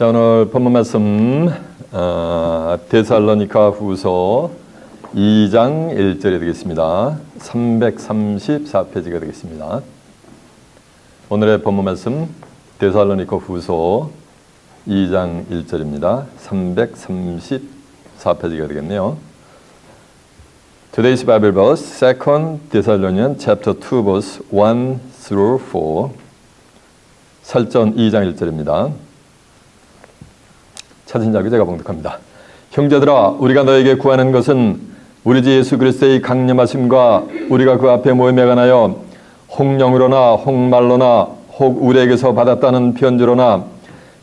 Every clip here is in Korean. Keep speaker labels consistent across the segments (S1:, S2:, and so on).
S1: 자, 오늘 본문 말씀 데살로니가 후서 2장 1절이 되겠습니다. 334페이지가 되겠습니다. 오늘의 본문 말씀 데살로니가 후서 2장 1절입니다. 334페이지가 되겠네요. Today's Bible verse, 2 Thessalonians chapter 2 verse 1 through 4. 설전 2장 1절입니다. 찾은 자가 제가 봉독합니다. 형제들아, 우리가 너에게 구하는 것은 우리 주 예수 그리스도의 강림하심과 우리가 그 앞에 모임에 관하여 혹령으로나 혹말로나 혹 우리에게서 받았다는 편지로나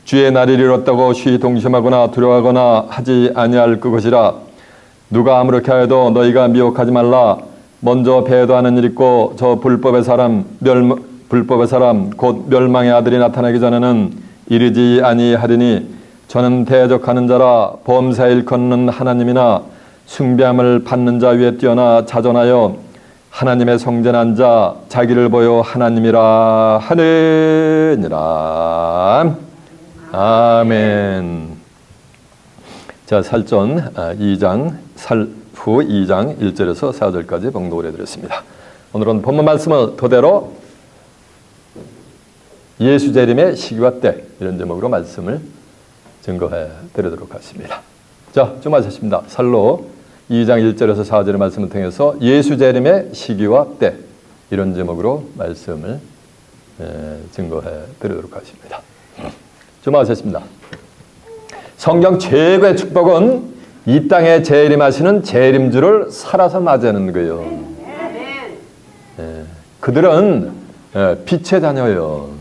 S1: 주의 날이 이뤘다고 쉬이 동심하거나 두려워하거나 하지 아니할 그것이라. 누가 아무렇게 하여도 너희가 미혹하지 말라. 먼저 배도하는 일 있고 저 불법의 사람 곧 멸망의 아들이 나타나기 전에는 이르지 아니하리니 저는 대적하는 자라. 범사 일컫는 하나님이나 숭배함을 받는 자 위에 뛰어나 자존하여 하나님의 성전에 앉아 자기를 보여 하나님이라 하느니라. 아멘. 자, 설전 2장 후 2장 1절에서 4절까지 봉독을 해드렸습니다. 오늘은 본문 말씀을 토대로 예수 재림의 시기와 때, 이런 제목으로 말씀을 증거해 드리도록 하겠습니다. 자, 좀 하셨습니다. 살로 2장 1절에서 4절의 말씀을 통해서 예수 재림의 시기와 때, 이런 제목으로 말씀을 증거해 드리도록 하겠습니다. 좀 하셨습니다. 성경 최고의 축복은 이 땅에 재림하시는 재림주를 살아서 맞이하는 거예요. 그들은 빛의 자녀예요.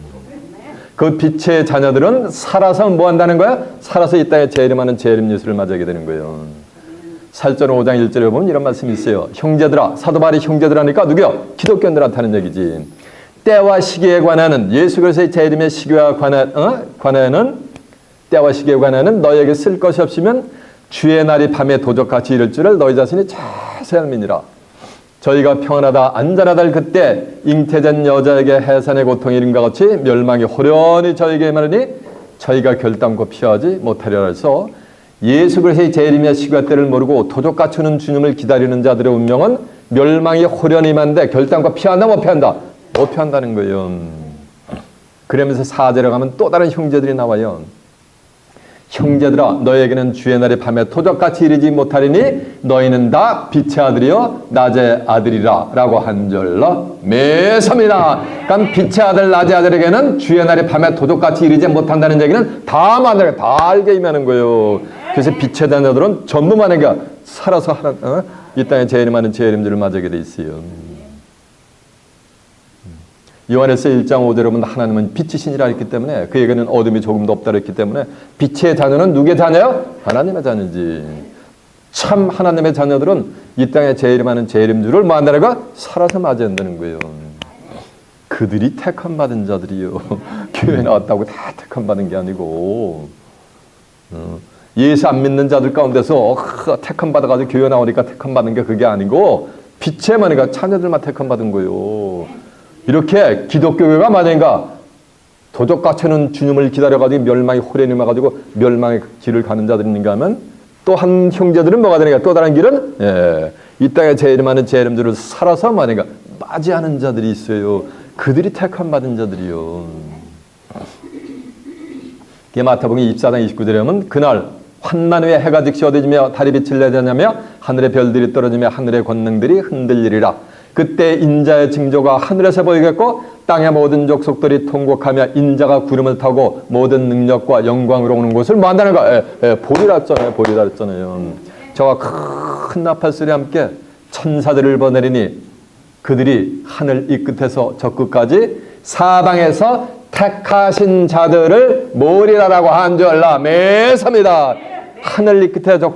S1: 그 빛의 자녀들은 살아서 뭐 한다는 거야? 살아서 이 땅에 재림하는 재림 예수를 맞이하게 되는 거예요. 설전 5장 1절에 보면 이런 말씀이 있어요. 형제들아, 사도 바울이 형제들 하니까 누구요? 기독교인들한테 하는 얘기지. 때와 시기에 관하는, 예수 그리스도의 재림의 시기와 관하는 때와 시기에 관하는 너에게 쓸 것이 없으면 주의 날이 밤에 도적같이 이를 줄을 너희 자신이 잘 알미니라. 저희가 평안하다 안전하다 할 그때 잉태된 여자에게 해산의 고통이 이른과 같이 멸망이 호련히 저에게 말하니 저희가 결단코 피하지 못하리라 해서 예수 그리스도의 재림의 시기와 때를 모르고 도적같이 오는 주님을 기다리는 자들의 운명은 멸망이 호련히 만데 결단코 피한다 못 피한다? 못 피한다는 거예요. 그러면서 4절에 가면 또 다른 형제들이 나와요. 형제들아, 너에게는 주의 날이 밤에 도적같이 이르지 못하리니 너희는 다 빛의 아들이요 낮의 아들이라 라고 한 절로 매섭니다. 그럼 빛의 아들 낮의 아들에게는 주의 날이 밤에 도적같이 이르지 못한다는 얘기는 다 만나게 다 알게 임하는 거예요. 그래서 빛의 자녀들은 전부 만나게 살아서 이 땅에 재림하는 재림들을 맞이하게 돼 있어요. 요한에서 1장 5절에 보면 하나님은 빛이시니라 했기 때문에 그에게는 어둠이 조금도 없다 했기 때문에 빛의 자녀는 누구의 자녀요? 하나님의 자녀지. 참 하나님의 자녀들은 이 땅에 재림하는 재림주를 뭐 한다는가? 살아서 맞이한다는 거예요. 그들이 택함 받은 자들이요. 교회에 나왔다고 다 택함 받은 게 아니고 예수 안 믿는 자들 가운데서 택함 받아가지고 교회 나오니까 택함 받은 게 그게 아니고 빛의 만이가 자녀들만 택함 받은 거예요. 이렇게 기독교가 만약인가 도적같이는 주님을 기다려가지고 멸망이 호련히 와가지고 멸망의 길을 가는 자들인가 하면 또 한 형제들은 뭐가 되는가? 또 다른 길은 이 땅에 재림하는 재림들을 살아서 만약인가 맞이하는 자들이 있어요. 그들이 택함 받은 자들이요. 마태복음 24장 29절에 보면 그날 환난 후에 해가 즉시 어두워지며 달이 빛을 내자냐며 하늘의 별들이 떨어지며 하늘의 권능들이 흔들리리라. 그때 인자의 징조가 하늘에서 보이겠고 땅의 모든 족속들이 통곡하며 인자가 구름을 타고 모든 능력과 영광으로 오는 곳을 뭐 한다는 거야? 보리라 했잖아요. 보리라 했잖아요. 저와 큰 나팔 소리와 함께 천사들을 보내리니 그들이 하늘 이 끝에서 저 끝까지 사방에서 택하신 자들을 모으리라라고 한 줄 매섭니다. 하늘 이 끝에 저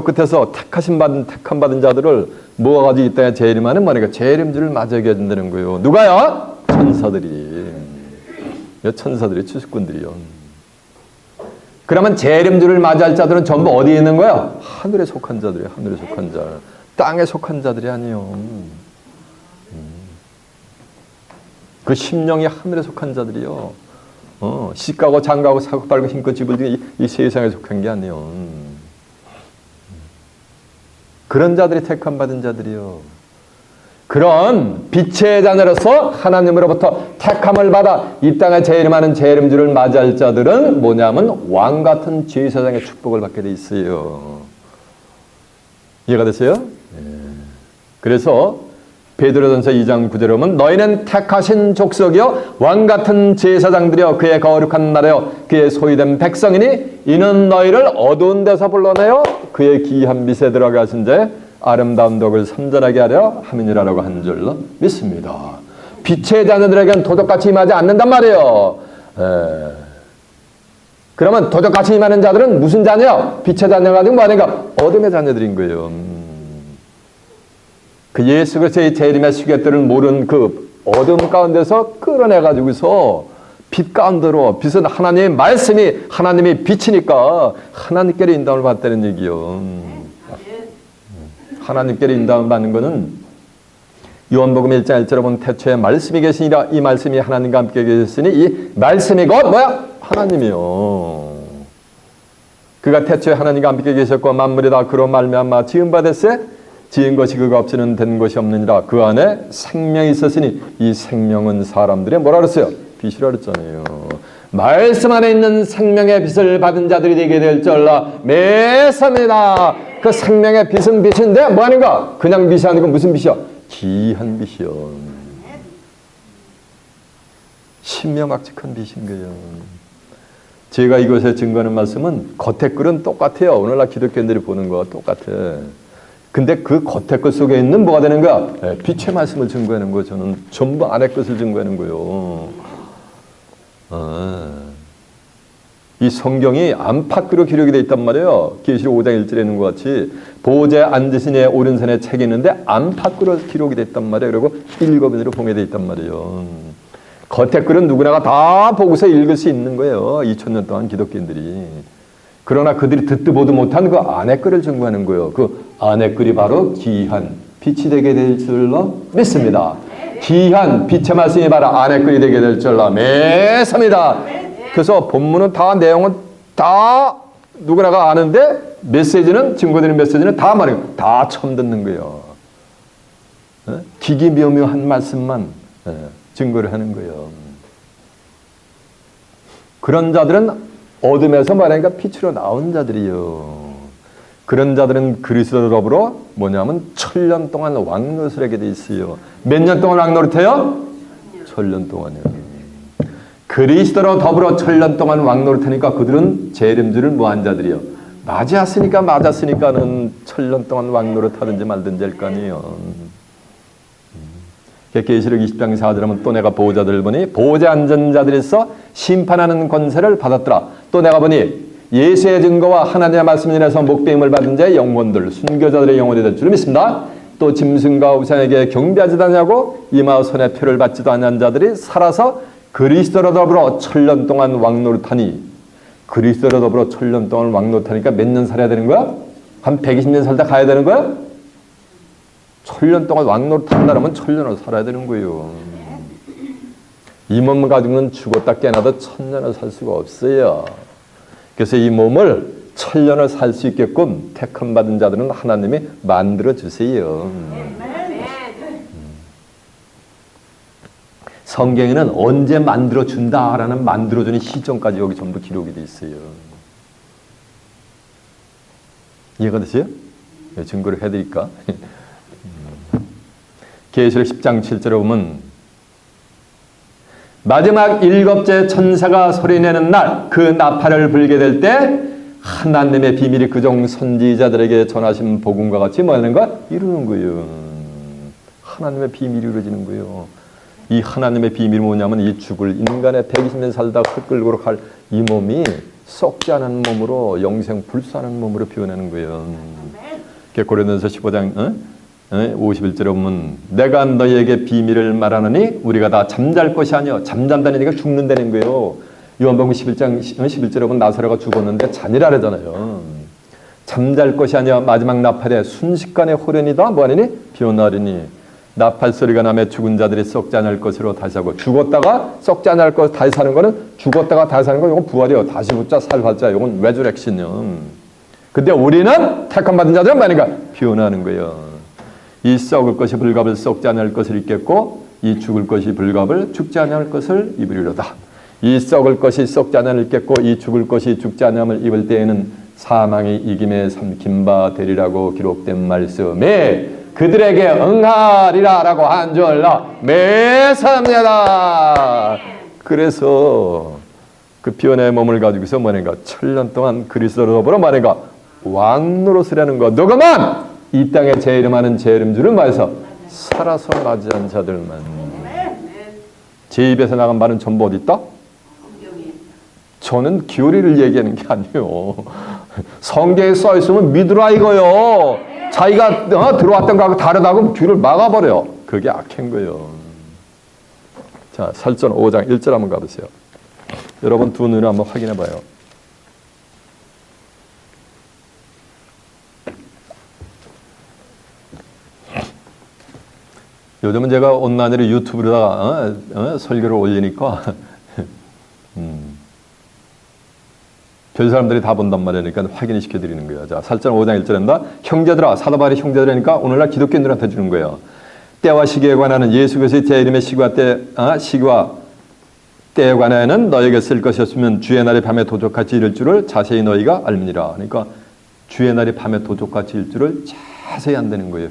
S1: 끝에서 택함 받은 자들을 모아가지고 이 땅에 재림하는 뭐니까 재림주를 맞이하게 해준다는 거예요. 누가요? 천사들이. 천사들이 추수꾼들이요. 그러면 재림주를 맞이할 자들은 전부 어디에 있는 거예요? 하늘에 속한 자들이에요. 하늘에 속한 자. 땅에 속한 자들이 아니에요. 그 심령이 하늘에 속한 자들이요. 시가고 장가고 사고 팔고 힘껏 집을 이 세상에 속한 게 아니에요. 그런 자들이 택함 받은 자들이요. 그런 빛의 자녀로서 하나님으로부터 택함을 받아 이 땅에 재림하는 재림주를 맞이할 자들은 뭐냐면 왕 같은 제사장의 축복을 받게 돼 있어요. 이해가 됐어요? 그래서 베드로전서 2장 9절에 보면 너희는 택하신 족속이요 왕 같은 제사장들이요 그의 거룩한 나라요 그의 소유된 백성이니 이는 너희를 어두운 데서 불러내어 그의 귀한 빛에 들어가게 하신 자의 아름다운 덕을 선전하게 하려 함이니라라고 한 줄로 믿습니다. 빛의 자녀들에게는 도적같이 임하지 않는단 말이에요. 그러면 도적같이 임하는 자들은 무슨 자녀요? 빛의 자녀가 아니고 뭐하는가? 어둠의 자녀들인 거예요. 그 예수 그리스도의 재림의 시계들을 모르는 그 어둠 가운데서 끌어내가지고서 빛 가운데로, 빛은 하나님의 말씀이 하나님의 빛이니까 하나님께로 인도함을 받다는 얘기요. 하나님께로 인도함을 받는 것은 요한복음 1장 1절에 보면 태초에 말씀이 계시니라 이 말씀이 하나님과 함께 계셨으니 이 말씀이 곧 뭐야? 하나님이요. 그가 태초에 하나님과 함께 계셨고 만물이 다 그로 말미암아 지은 바 됐으에 지은 것이 그가 없이는 된 것이 없느니라. 그 안에 생명이 있었으니 이 생명은 사람들의 뭐라 그랬어요? 빛이라 그랬잖아요. 말씀 안에 있는 생명의 빛을 받은 자들이 되게 될 줄라 매섭니다. 그 생명의 빛은 빛인데 뭐 하는가? 그냥 빛이 아니고 무슨 빛이야? 귀한 빛이요. 신명악측한 빛인 거예요. 제가 이것에 증거하는 말씀은 겉에 글은 똑같아요. 오늘날 기독교인들이 보는 거와 똑같아. 근데 그 겉에 것 속에 있는 뭐가 되는 거야? 빛의 말씀을 증거하는 거예요. 저는 전부 안의 것을 증거하는 거예요. 이 성경이 안팎으로 기록이 되어 있단 말이에요. 계시록 5장 1절에 있는 것 같이 보호자에 앉으신 이의 오른손에 책이 있는데 안팎으로 기록이 되어 있단 말이에요. 그리고 읽어보기로 봉해되어 있단 말이에요. 겉에 글은 누구나가 다 보고서 읽을 수 있는 거예요. 2000년 동안 기독교인들이. 그러나 그들이 듣도 보도 못한 그 안의 글을 증거하는 거예요. 그 안의 글이 바로 귀한 빛이 되게 될 줄로 믿습니다. 귀한 빛의 말씀이 바로 안의 글이 되게 될 줄로 믿습니다. 그래서 본문은 다 내용은 다 누구나가 아는데 메시지는 증거되는 메시지는 다 말이에요. 다 처음 듣는 거예요. 기기묘묘한 말씀만 증거를 하는 거예요. 그런 자들은 어둠에서 말하니까 빛으로 나온 자들이요. 그런 자들은 그리스도로 더불어 뭐냐면 1000년 동안 왕노릇하게 돼 있어요. 몇 년 동안 왕노릇해요? 1000년 동안이요. 그리스도로 더불어 1000년 동안 왕노릇하니까 그들은 재림주를 뭐한 자들이요. 맞았으니까는 1000년 동안 왕노릇하든지 말든지 할 거 아니에요. 계시록 20장 4절에 하면 또 내가 보호자들을 보니 보호자 앉은 자들이 있어 심판하는 권세를 받았더라. 또 내가 보니 예수의 증거와 하나님의 말씀을 인해서 목배임을 받은 자의 영혼들 순교자들의 영혼이 될 줄 믿습니다. 또 짐승과 우상에게 경배하지도 않냐고 이마 손에 표를 받지도 않는 자들이 살아서 그리스도로 더불어 1000년 동안 왕노릇하니 그리스도로 더불어 1000년 동안 왕노릇하니까 몇 년 살아야 되는 거야? 한 120년 살다 가야 되는 거야? 1000년 동안 왕노릇한다면 1000년을 살아야 되는 거예요. 이 몸 가지고는 죽었다 깨어나도 1000년을 살 수가 없어요. 그래서 이 몸을 1000년을 살 수 있게끔 택함 받은 자들은 하나님이 만들어 주세요. 성경에는 언제 만들어 준다라는 만들어주는 시점까지 여기 전부 기록이 돼 있어요. 이해가 되세요? 증거를 해드릴까? 계시록 10장 7절에 보면 마지막 7째 천사가 소리내는 날 그 나팔을 불게 될 때 하나님의 비밀이 그종 선지자들에게 전하신 복음과 같이 뭐 하는 거야? 이루는 거예요. 하나님의 비밀이 이루어지는 거예요. 이 하나님의 비밀이 뭐냐면 이 죽을 인간의 120년 살다 흙끌고 갈 이 몸이 썩지 않은 몸으로 영생 불사하는 몸으로 표현하는 거예요. 고린도전서 15장 51절에 보면 내가 너희에게 비밀을 말하느니 우리가 다 잠잘 것이 아니여. 잠잠다는 얘기가 죽는다는 거예요. 요한복음 11장 11절에 보면 나사로가 죽었는데 잔이라 그러잖아요. 잠잘 것이 아니여 마지막 나팔에 순식간에 호련이다 뭐하니? 비오나리니 나팔 소리가 나며 죽은 자들이 썩지 않을 것으로 다시 하고, 죽었다가 썩지 않을 것 다시 사는 거는, 죽었다가 다시 사는 거 이건 부활이요. 다시 붙자 살활자, 이건 레저렉션이요. 근데 우리는 택함 받은 자들은 뭐니까 변하는 거예요. 이 썩을 것이 불갑을 썩지 않을 것을 입겠고, 이 죽을 것이 불갑을 죽지 않을 것을 입으리로다. 이 썩을 것이 썩지 않을 입겠고, 이 죽을 것이 죽지 않음을 입을 때에는 사망이 이김에 삼킨 바 되리라고 기록된 말씀에 그들에게 응하리라 라고 한 줄로 매사합니다. 그래서 그 변의 몸을 가지고서 뭐는가 1000년 동안 그리스도로 더불어 뭐는가 왕노릇이라는 것. 누구만 이 땅에 제 이름하는 제 이름주를 말해서 살아서 맞이한 자들만. 제 입에서 나간 말은 전부 어디 있다? 저는 교리를 얘기하는 게 아니에요. 성경에 써 있으면 믿으라 이거요. 자기가 들어왔던 거하고 다르다고 귀를 막아버려요. 그게 악한 거예요. 자, 설전 5장 1절 한번 가보세요. 여러분 두 눈을 한번 확인해 봐요. 요즘은 제가 온라인으로 유튜브로다가 설교를 올리니까 별 사람들이 다 본단 말이니까 확인을 시켜드리는 거예요. 자, 설전 5장 1절입니다. 형제들아, 사도 바울이 형제들이니까 오늘날 기독교인들한테 주는 거예요. 때와 시기에 관하는 예수 그리스도의 제 이름의 시기와 때에 관하여는 너에게 쓸 것이었으면 주의 날이 밤에 도적같이 이를 줄을 자세히 너희가 알미니라. 그러니까 주의 날이 밤에 도적같이 일 줄을 자세히 안다는 거예요.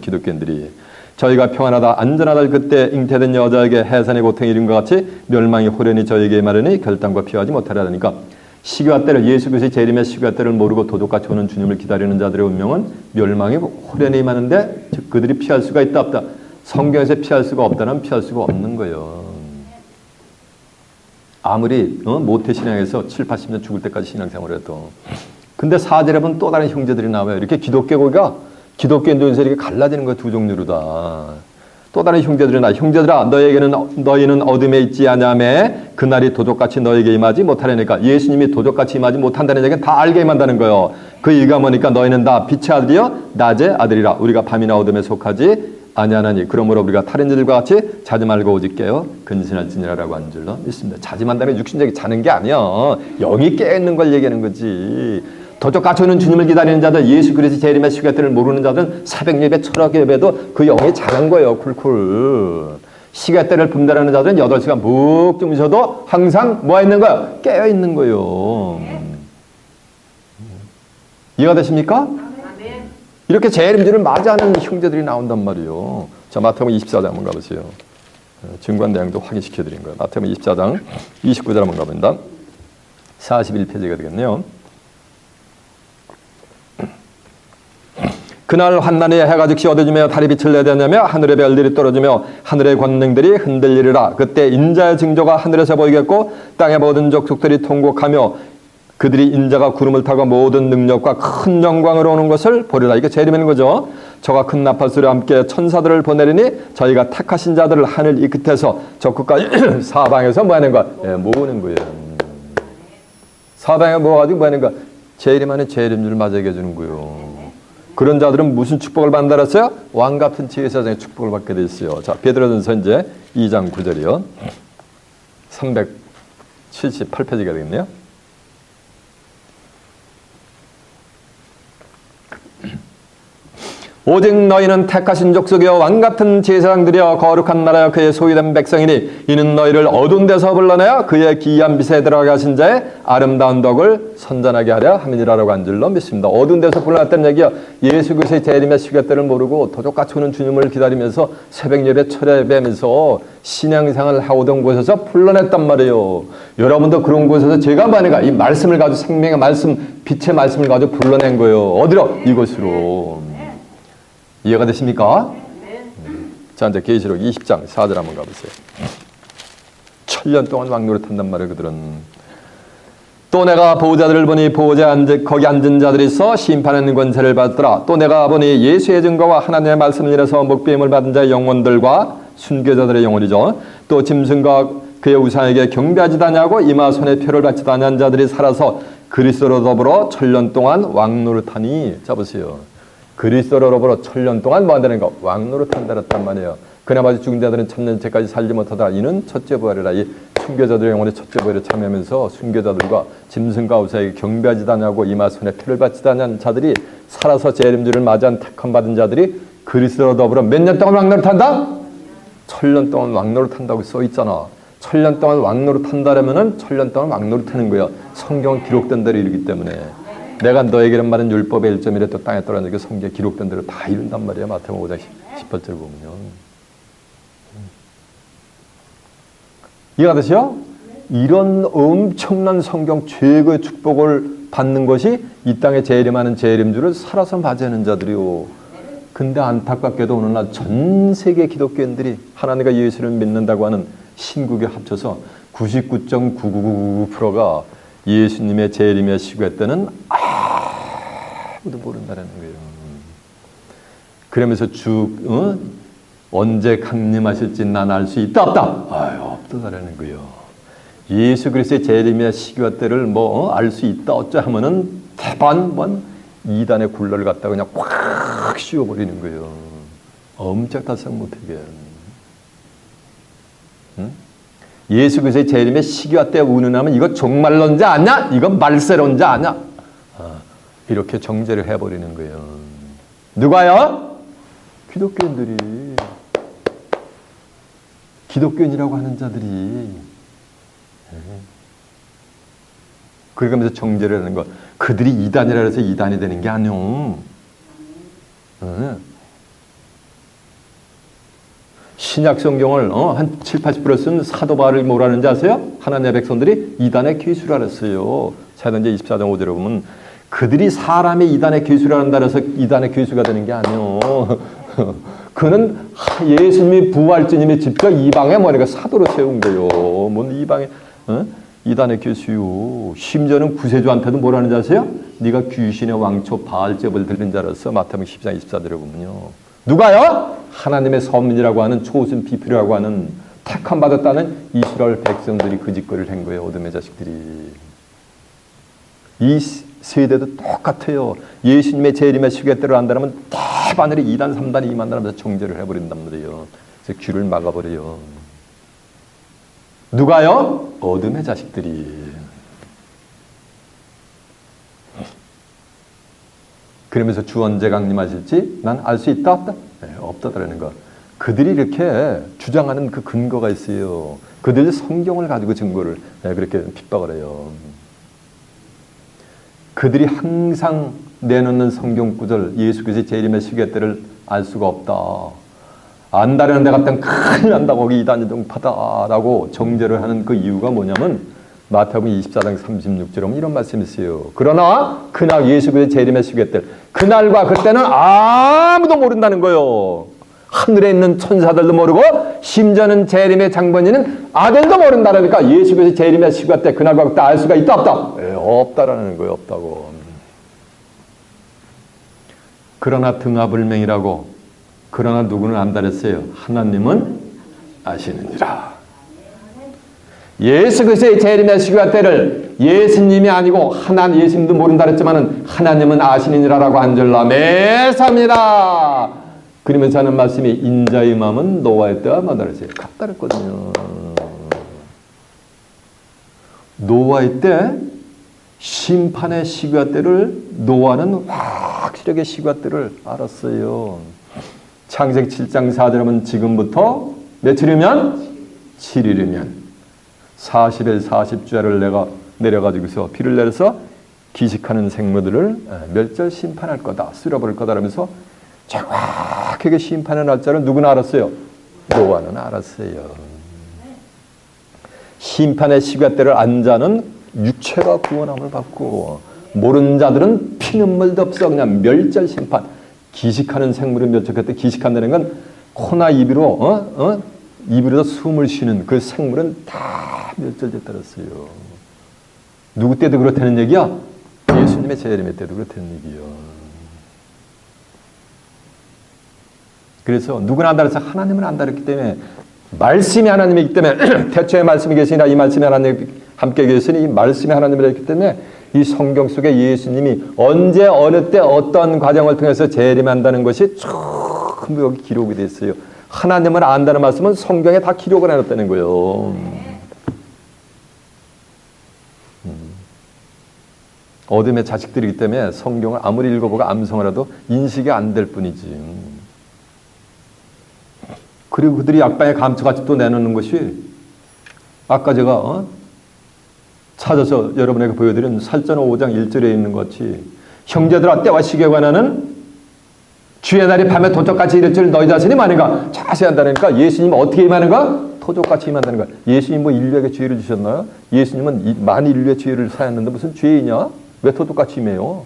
S1: 기독교인들이. 저희가 평안하다 안전하다 그때 잉태된 여자에게 해산의 고통이 이름과 같이 멸망이 호련히 저에게 마르니 결단과 피하지 못하라. 하니까 시기와 때를 예수 그리스도의 제 이름의 시기와 때를 모르고 도둑같이 오는 주님을 기다리는 자들의 운명은 멸망이 호련히 많은데 그들이 피할 수가 있다 없다. 성경에서 피할 수가 없다는 피할 수가 없는 거예요. 아무리 모태신앙에서 7, 80년 죽을 때까지 신앙생활을 해도. 근데 4절에 보면 또 다른 형제들이 나와요. 이렇게 기독교가 기독교인들에서 이렇게 갈라지는 거예요. 두 종류로 다. 또 다른 형제들이 나 형제들아 너희는 어둠에 있지 아냐매 그날이 도적같이 너에게 임하지 못하려니까. 예수님이 도적같이 임하지 못한다는 얘기는 다 알게 임한다는 거예요. 그 이유가 뭐니까 너희는 다 빛의 아들이여 낮의 아들이라. 우리가 밤이나 어둠에 속하지 아니하나니 그러므로 우리가 다른 자들과 같이 자지 말고 오직 깨어 근신할지니라라고 한 줄로 믿습니다. 자지만다면 육신적이 자는 게 아니야. 영이 깨있는 걸 얘기하는 거지. 도적같이 오는 주님을 기다리는 자들, 예수 그리스도 제 이름의 시기와 때를 모르는 자들은 새벽 예배, 철학 예배도 그 영이 자는 거예요. 쿨쿨. 시기와 때를 분별하는 자들은 8시간 묵 주무셔도 항상 뭐가 있는 거야? 깨어 있는 거예요. 이해가 되십니까? 이렇게 제 이름주를 맞이하는 형제들이 나온단 말이에요. 자, 마태복음 24장 한번 가보세요. 증거한 내용도 확인시켜 드린 거예요. 마태복음 24장 29절 한번 가봅니다. 41페이지가 되겠네요. 그날 환난에 해가 즉시 어두워지며 달이 빛을 내다냐며 하늘의 별들이 떨어지며 하늘의 권능들이 흔들리리라. 그때 인자의 징조가 하늘에서 보이겠고 땅의 모든 족속들이 통곡하며 그들이 인자가 구름을 타고 모든 능력과 큰 영광으로 오는 것을 보리라. 이게 제 이름인 거죠. 저가 큰 나팔 소리와 함께 천사들을 보내리니 저희가 택하신 자들을 하늘 이 끝에서 저 끝까지 사방에서 뭐 하는 거야? 모으는 거예요. 사방에 모아가지고 뭐 하는 거야? 제 이름 안에 제 이름을 맞이하게 해주는 거예요. 그런 자들은 무슨 축복을 받았어요? 왕 같은 지혜사장의 축복을 받게 돼 있어요. 자, 베드로전서 이제 2장 9절이요. 378페이지가 되겠네요. 오직 너희는 택하신 족속이여 왕같은 제사장들이여 거룩한 나라여 그의 소유된 백성이니 이는 너희를 어두운 데서 불러내어 그의 기이한 빛에 들어가게 하신 자의 아름다운 덕을 선전하게 하려 함이니라라고 한 줄로 믿습니다. 어두운 데서 불러냈다는 얘기야. 예수 그리스도의 재림의 시간대를 모르고 도적같이 오는 주님을 기다리면서 새벽 예배, 철야 예배하면서 신앙생활을 하오던 곳에서 불러냈단 말이에요. 여러분도 그런 곳에서 제가 만약에 이 말씀을 가지고 생명의 말씀, 빛의 말씀을 가지고 불러낸 거예요. 어디로? 이곳으로. 이해가 되십니까? 자, 이제 계시록 20장 4절 한번 가보세요. 1000년 동안 왕노릇 한단 말이에요. 그들은. 또 내가 보호자들을 보니 거기 앉은 자들이 있어 심판하는 권세를 받더라. 또 내가 보니 예수의 증거와 하나님의 말씀을 인해서 목배임을 받은 자의 영혼들과 순교자들의 영혼이죠. 또 짐승과 그의 우상에게 경배하지도 아니하고 이마 손에 표를 받지도 아니한 자들이 살아서 그리스도로 더불어 1000년 동안 왕노릇하니. 자, 보세요. 그리스도로부터 1000년 동안 뭐 한다는 거? 왕노릇 한다랬단 말이에요. 그나마 죽은 자들은 천년째까지 살지 못하다. 이는 첫째 부활이라. 이 순교자들의 영혼의 첫째 부활에 참여하면서 순교자들과 짐승과 우사에게 경배하지도 않냐고 이마 손에 피를 바치지 않는 자들이 살아서 재림주를 맞이한 택함 받은 자들이 그리스도로 더불어 몇 년 동안 왕노릇 한다? 1000년 동안 왕노릇 한다고 써 있잖아. 1000년 동안 왕노릇 한다라면은 1000년 동안 왕노릇 하는 거야. 성경은 기록된 대로 이르기 때문에. 내가 너에게는 말은 율법의 1점이라 또 땅에 떨어진 게 성경에 기록된 대로 다 이룬단 말이야. 마태복음 5장 18절 보면요. 이해가 되세요? 이런 엄청난 성경 최고의 축복을 받는 것이 이 땅에 재림하는 재림주를 살아서 맞이하는 자들이요. 근데 안타깝게도 오늘날 전 세계 기독교인들이 하나님과 예수를 믿는다고 하는 신국에 합쳐서 99.9999%가 예수님의 재림의 시구에 때는 아무도 모른다는 거예요. 그러면서 언제 강림하실지 난 알 수 있다 없다? 없다라는 거예요. 예수 그리스도의 재림의 시기와 때를 알 수 있다 어쩌 하면은 대반 이단의 굴러를 갖다가 그냥 꽉 씌워버리는 거예요. 엄청 달성 못하게. 응? 예수 그리스도의 재림의 시기와 때 운운하면 이거 종말론자 아냐? 이거 말세론자 아냐? 이렇게 정죄를 해버리는 거예요. 누가요? 기독교인들이. 기독교인이라고 하는 자들이. 그러면서 정죄를 하는 거. 그들이 이단이라 해서 이단이 되는 게 아니오. 신약 성경을 한 7~80% 쓴 사도 바울이 뭐라는지 아세요? 하나님의 백성들이 이단의 귀수라 그랬어요. 사도행전 24장 5절에 보면 그들이 사람이 이단의 귀수라 한다 해서 이단의 귀수가 되는 게 아니오. 그는 예수님이 부활주님이 직접 이방에 뭐니까 사도로 세운 거요. 뭔 이방에 이단의 교수요. 심지어는 구세주한테도 뭐라는지 아세요? 네가 귀신의 왕초 바알제벌 들린 자로서 마태복음 10장 24절에 보면요. 누가요? 하나님의 선민이라고 하는 초신 비필이라고 하는 택함 받았다는 이스라엘 백성들이 그 짓거리를 한 거예요. 어둠의 자식들이. 이 세대도 똑같아요. 예수님의 재림의 시계대로 한다면 대바늘이 2단 3단이 임한다면서 정죄를 해버린단 말이에요. 그래서 귀를 막아버려요. 누가요? 어둠의 자식들이. 그러면서 주 언제 강림하실지 난 알 수 있다 없다? 네, 없다라는 거. 그들이 이렇게 주장하는 그 근거가 있어요. 그들이 성경을 가지고 증거를 그렇게 핍박을 해요. 그들이 항상 내놓는 성경 구절, 예수 그리스도의 재림의 시계대를 알 수가 없다. 안다라는 데 갔다면 큰일 난다. 거기 이단이 동파다라고 정죄를 하는 그 이유가 뭐냐면 마태복음 24장 36절에 보면 이런 말씀이 있어요. 그러나 그날 예수 그리스도의 재림의 시계대, 그날과 그때는 아무도 모른다는 거예요. 하늘에 있는 천사들도 모르고 심지어는 재림의 장본인은 아들도 모른다니까. 예수 그리스도의 재림의 시계대 그날과 그때 알 수가 있다 없다? 없다라는 거예요. 없다고. 그러나 등하불명이라고. 그러나 누구는 안다 그랬어요. 하나님은 아시느니라. 예수 그리스도의 재림의 시기와 때를 예수님이 아니고 예수님도 모른다 그랬지만은 하나님은 아시느니라라고 한절라 매사입니다. 그러면서 하는 말씀이 인자의 마음은 노아의 때와 마다 그랬어요. 같다 그랬거든요. 노아의 때 심판의 시기와 때를 노아는 확실하게 시기와 때를 알았어요. 창세기 7장 4절에 보면 지금부터 며칠이면 7일이면 40일 40주야를 내가 내려가지고서 비를 내려서 기식하는 생물들을 멸절 심판할 거다. 쓸어버릴 거다 라면서 정확하게 심판의 날짜를 누구나 알았어요? 노아는 알았어요. 심판의 시기와 때를 안 자는 육체가 구원함을 받고 모르는 자들은 피눈물도 없어 그냥 멸절 심판. 기식하는 생물은 멸절했대. 기식한다는 건 코나 입으로 입으로 숨을 쉬는 그 생물은 다 멸절됐다랬어요. 누구 때도 그렇다는 얘기야? 예수님의 재림의 때도 그렇다는 얘기요. 그래서 누구나 안다 그래서 하나님은 안다 그랬기 때문에 말씀이 하나님이기 때문에 태초에 말씀이 계시니라 이 말씀이 하나님 함께 계시니 이 말씀이 하나님이라기 때문에 이 성경 속에 예수님이 언제 어느 때 어떤 과정을 통해서 재림한다는 것이 전부 여기 기록이 되어 있어요. 하나님을 안다는 말씀은 성경에 다 기록을 해놨다는 거예요. 어둠의 자식들이기 때문에 성경을 아무리 읽어보고 암송하라도 인식이 안 될 뿐이지. 그리고 그들이 약방의 감초같이 또 내놓는 것이 아까 제가 찾아서 여러분에게 보여드린 살전 5장 1절에 있는 것 같이 형제들아 때와 시기에 관하는 주의 날이 밤에 도적같이 이를 줄 너희 자신이 많은가? 자세히 한다니까 예수님 어떻게 임하는가? 토족같이 임한다는 거야. 예수님 뭐 인류에게 지혜를 주셨나요? 예수님은 만 인류의 지혜를 사였는데 무슨 죄이냐? 왜 토족같이 임해요?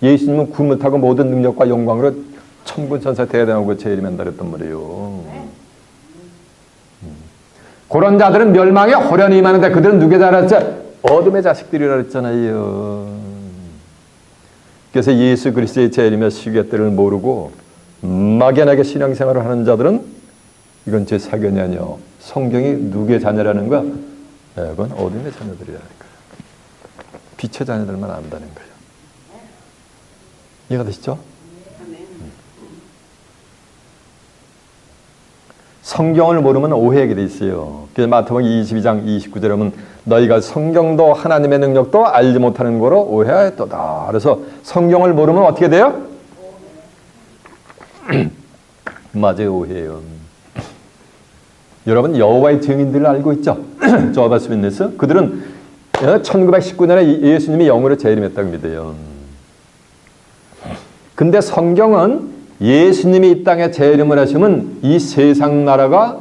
S1: 예수님은 구름을 타고 모든 능력과 영광으로 천군 천사 대단하고 재림한다 그랬단 말이에요. 그런 자들은 멸망에 호련히 임하는데 그들은 누구의 자라지? 어둠의 자식들이라 그랬잖아요. 그래서 예수 그리스도의 재림의 시기의 때를 모르고 막연하게 신앙생활을 하는 자들은 이건 제 사견이 아니요. 성경이 누구의 자녀라는 거야? 그건 어둠의 자녀들이라는 거야. 빛의 자녀들만 안다는 거예요. 이해가 되시죠? 성경을 모르면 오해하게 돼 있어요. 그래서 마태복음 22장 29절에 보면 너희가 성경도 하나님의 능력도 알지 못하는 거로 오해하였도다. 그래서 성경을 모르면 어떻게 돼요? 맞아요, 오해예요. 여러분 여호와의 증인들을 알고 있죠? 저하바스 윈네스 그들은 1919년에 예수님이 영으로 재림했다고 믿어요. 근데 성경은 예수님이 이 땅에 재림을 하시면 이 세상 나라가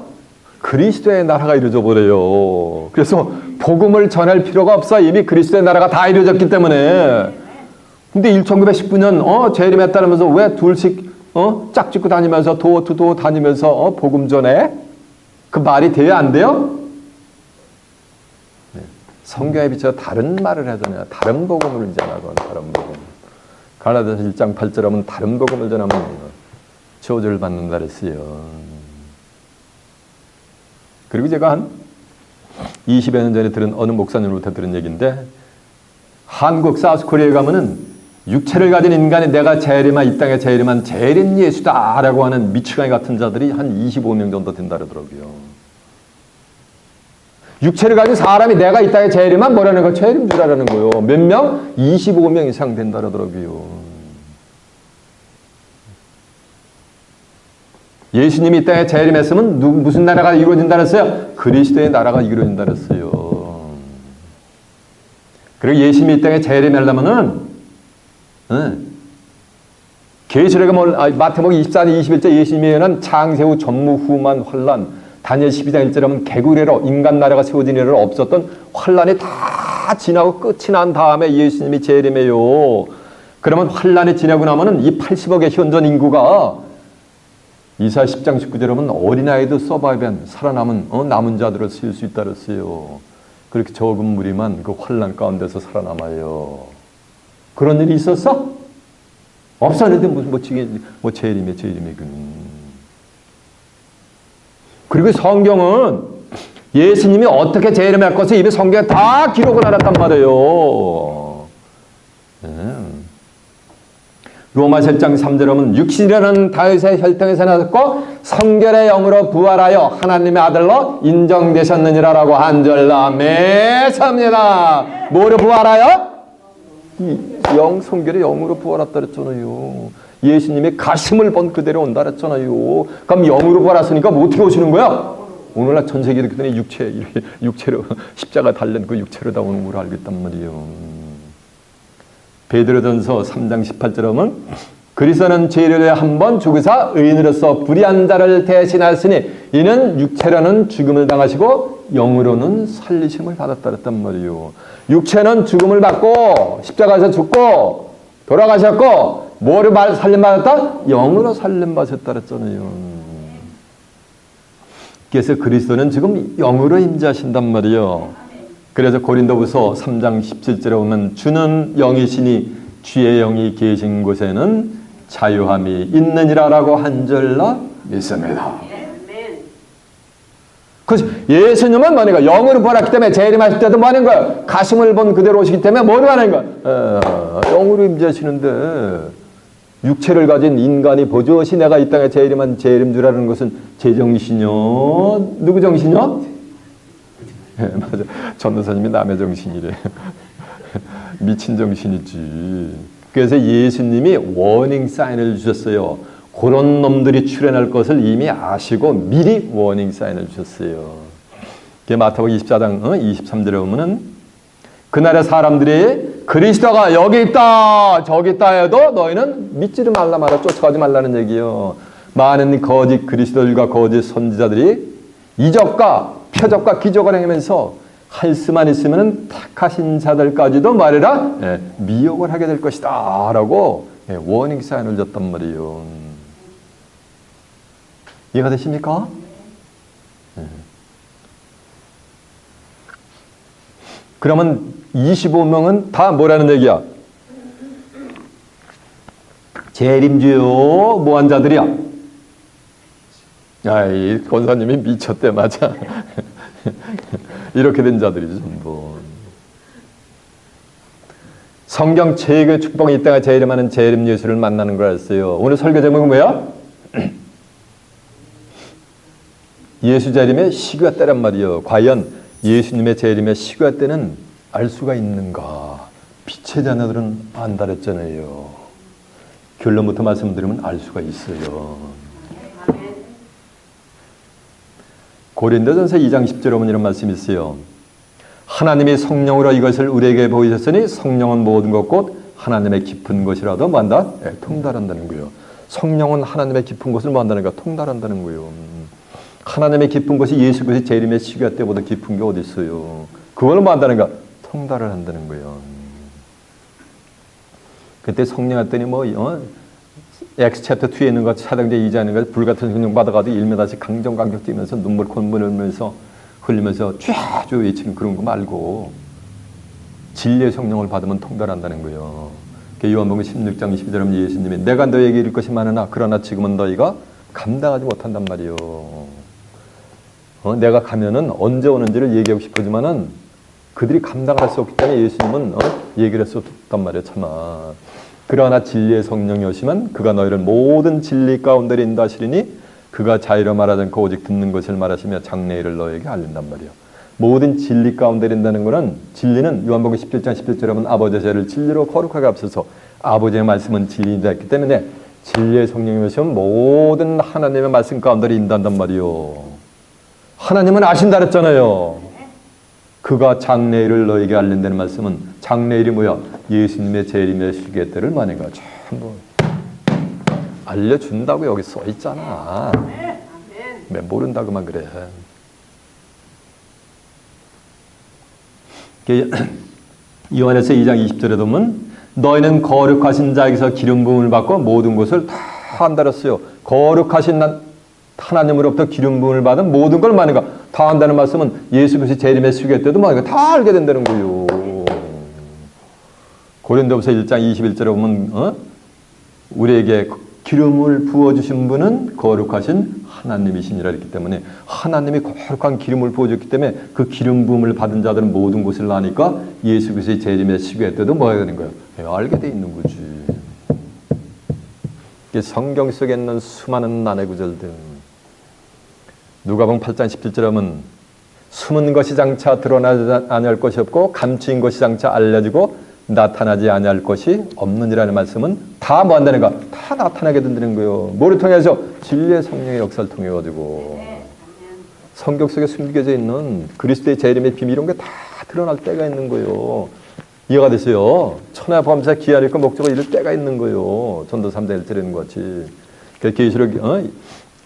S1: 그리스도의 나라가 이루어져 버려요. 그래서 복음을 전할 필요가 없어. 이미 그리스도의 나라가 다 이루어졌기 때문에. 근데 1919년 재림했다면서 왜 둘씩 짝짓고 다니면서 도어 다니면서 복음 전해? 그 말이 돼야 안 돼요? 네. 성경에 비춰 다른 말을 하잖아요. 다른 복음을 전하건 다른 복음. 갈라디아서 1장 8절 하면 다른 복음을 전하면 저주를 받는다 그랬어요. 그리고 제가 한 20여 년 전에 들은 어느 목사님으로부터 들은 얘기인데 한국 사우스코리아에 가면은 육체를 가진 인간이 내가 재림한 이 땅에 재림한 재림 예수다라고 하는 미치광이 같은 자들이 한 25명 정도 된다 그러더라고요. 육체를 가진 사람이 내가 이 땅에 재림한 뭐라는 거 재림주라는 거예요. 몇 명? 25명 이상 된다 그러더라고요. 예수님이 이 땅에 재림했으면 무슨 나라가 이루어진다 그랬어요? 그리스도의 나라가 이루어진다 그랬어요. 그리고 예수님이 이 땅에 재림하려면은 계시록에 마태복음 24장 21절 예수님이 예언한 창세후 전무후무한 환란 다니엘 12장 1절에 하면 개구리로 인간 나라가 세워진 이래로 없었던 환란이 다 지나고 끝이 난 다음에 예수님이 재림해요. 그러면 환란이 지나고 나면은 이 80억의 현존 인구가 이사야 10장 19절에 보면 어린아이도 서바이벤 살아남은 남은 자들을 쓸 수 있다 그랬어요. 그렇게 적은 무리만 그 환란 가운데서 살아남아요. 그런 일이 있었어? 없었는데 뭐 재림이야. 그리고 성경은 예수님이 어떻게 재림할 것을 이미 성경에 다 기록을 해놨단 말이에요. 로마서 1장 3절에 보면 육신이라는 다윗의 혈통에서 나셨고 성결의 영으로 부활하여 하나님의 아들로 인정되셨느니라라고 한절라 매섭니다. 뭐로 부활하여? 성결의 영으로 부활했다 그랬잖아요. 예수님이 가슴을 본 그대로 온다 그랬잖아요. 그럼 영으로 부활했으니까 뭐 어떻게 오시는 거야? 오늘날 전 세계에 그랬더니 육체로 십자가 달린 그 육체로 다 오는 걸 알고 있단 말이에요. 베드로전서 3장 18절에 보면 그리스도는 죄를 위해 한 번 죽으사 의인으로서 불의한 자를 대신하시니 이는 육체로는 죽음을 당하시고 영으로는 살리심을 받았다 그랬단 말이에요. 육체는 죽음을 받고 십자가에서 죽고 돌아가셨고 뭐를 살림받았다? 영으로 살림받았다 그랬잖아요. 그래서 그리스도는 지금 영으로 임재하신단 말이에요. 그래서 고린도후서 3장 17절에 보면 주는 영이시니 주의 영이 계신 곳에는 자유함이 있느니라라고 한절나 믿습니다. 그 예수님은 뭐니까 영으로 보았기 때문에 재림하실 때도 뭐 하는 거예요? 가슴을 본 그대로 오시기 때문에 뭐를 하는 거예요? 영으로 임재하시는데 육체를 가진 인간이 버젓이 내가 이 땅에 재림한 재림주라는 것은 제정신이요? 누구 정신이요? 네, 맞아. 전도사님이 남의 정신이래. 미친 정신이지. 그래서 예수님이 워닝 사인을 주셨어요. 그런 놈들이 출현할 것을 이미 아시고 미리 워닝 사인을 주셨어요. 마태복음 24장 23절에 보면은 그날의 사람들이 그리스도가 여기 있다 저기 있다 해도 너희는 믿지를 말라 말아 쫓아가지 말라는 얘기예요. 많은 거짓 그리스도들과 거짓 선지자들이 이적과 표적과 기적을 행하면서 할 수만 있으면 택하신 자들까지도 말해라 미혹을 하게 될 것이다 라고 워닝 사인을 줬단 말이에요. 이해가 되십니까? 그러면 25명은 다 뭐라는 얘기야? 재림주요 뭐한 자들이야? 야, 이 권사님이 미쳤대 맞아. 이렇게 된 자들이죠 전부. 성경 최고의 축복이 이 땅에 재림하는 재림 예수를 만나는 걸 알았어요. 오늘 설교 제목은 뭐야? 예수 재림의 시기와 때란 말이요. 과연 예수님의 재림의 시기와 때는 알 수가 있는가? 빛의 자녀들은 안다 그랬잖아요. 결론부터 말씀드리면 알 수가 있어요. 고린도전서 2장 10절에 보면 이런 말씀이 있어요. 하나님이 성령으로 이것을 우리에게 보이셨으니 성령은 모든 것 곧 하나님의 깊은 것이라도 뭐한다? 통달한다는 거예요. 성령은 하나님의 깊은 것을 뭐한다는 거? 통달한다는 거예요. 하나님의 깊은 것이 예수 그리스도의 재림의 시기와 때보다 깊은 게 어디 있어요? 그걸 뭐 한다는 거? 통달을 한다는 거예요. 그때 성령 했더니 엑스 챕터 2에 있는 것, 사도행전 2장에 있는 것, 불같은 성령 받아가지고 1m씩 강정강격 뛰면서 눈물 콧물 흘리면서 쫙 외치는 그런 거 말고 진리의 성령을 받으면 통달한다는 거예요. 요한복음 16장 22절에 보면 예수님이 내가 너에게 이룰 것이 많으나 그러나 지금은 너희가 감당하지 못한단 말이에요. 내가 가면은 언제 오는지를 얘기하고 싶어지만은 그들이 감당할 수 없기 때문에 예수님은 얘기를 할 수 없단 말이에요. 참아. 그러나 진리의 성령이 오시면 그가 너희를 모든 진리 가운데 인도하시리니 그가 자유로 말하지 않고 오직 듣는 것을 말하시며 장래일을 너에게 알린단 말이에요. 모든 진리 가운데 인다는 것은 진리는 요한복음 17장 17절에 보면 아버지의 죄를 진리로 거룩하게 앞서서 아버지의 말씀은 진리이다 했기 때문에 진리의 성령이 오시면 모든 하나님의 말씀 가운데 인도한단 말이에요. 하나님은 아신다 그랬잖아요. 그가 장래일을 너에게 알린다는 말씀은 장래일이 뭐야? 예수님의 재림의 시기의 때를 만약에 전부 알려준다고 여기 써 있잖아. 왜 모른다고만 그래. 요한에서 2장 20절에 보면 너희는 거룩하신 자에게서 기름 부음을 받고 모든 것을 다 한다랬어요. 거룩하신 하나님으로부터 기름 부음을 받은 모든 걸 많이가 다 한다는 말씀은 예수 그리스도의 재림의 시기의 때도 많이가 다 알게 된다는 거예요. 고린도후서 1장 21절에 보면 우리에게 기름을 부어주신 분은 거룩하신 하나님이시니라 했기 때문에 하나님이 거룩한 기름을 부어줬기 때문에 그 기름 부음을 받은 자들은 모든 것을 아니까 예수 그리스도의 재림의 시기의 때도 뭐 해야 되는 거예요? 알게 돼 있는 거지. 성경 속에 있는 수많은 난해 구절들. 누가복음 8장 17절에 하면 숨은 것이 장차 드러나지 아니할 것이 없고 감추인 것이 장차 알려지고 나타나지 아니할 것이 없느니라는 말씀은 다 뭐 한다는 거? 다 나타나게 된다는 거예요. 뭐를 통해서? 진리의 성령의 역사를 통해 가지고 성경 속에 숨겨져 있는 그리스도의 재림의 비밀 이런 게 다 드러날 때가 있는 거예요. 이해가 됐어요? 천하 범사 기한일과 목적을 이룰 때가 있는 거예요. 전도 3장 1절에 있는 것 같이. 계시록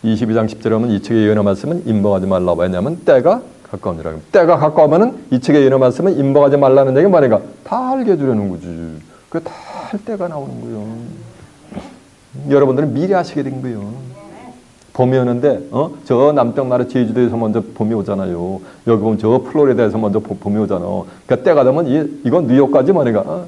S1: 22장 10절에 하면 이 책의 예언의 말씀은 임봉하지 말라고. 왜냐하면 때가 가까우니라. 때가 가까우면은 이 책의 예언의 말씀은 임봉하지 말라는 얘기 말이니까 다 알게 해주려는 거지. 그게 다 할 때가 나오는 거예요. 여러분들은 미리 아시게 된 거예요. 봄이 오는데 저 남쪽 나라 제주도에서 먼저 봄이 오잖아요. 여기 보면 저 플로리다에서 먼저 봄이 오잖아요. 그러니까 때가 되면 이건 뉴욕까지 말이니까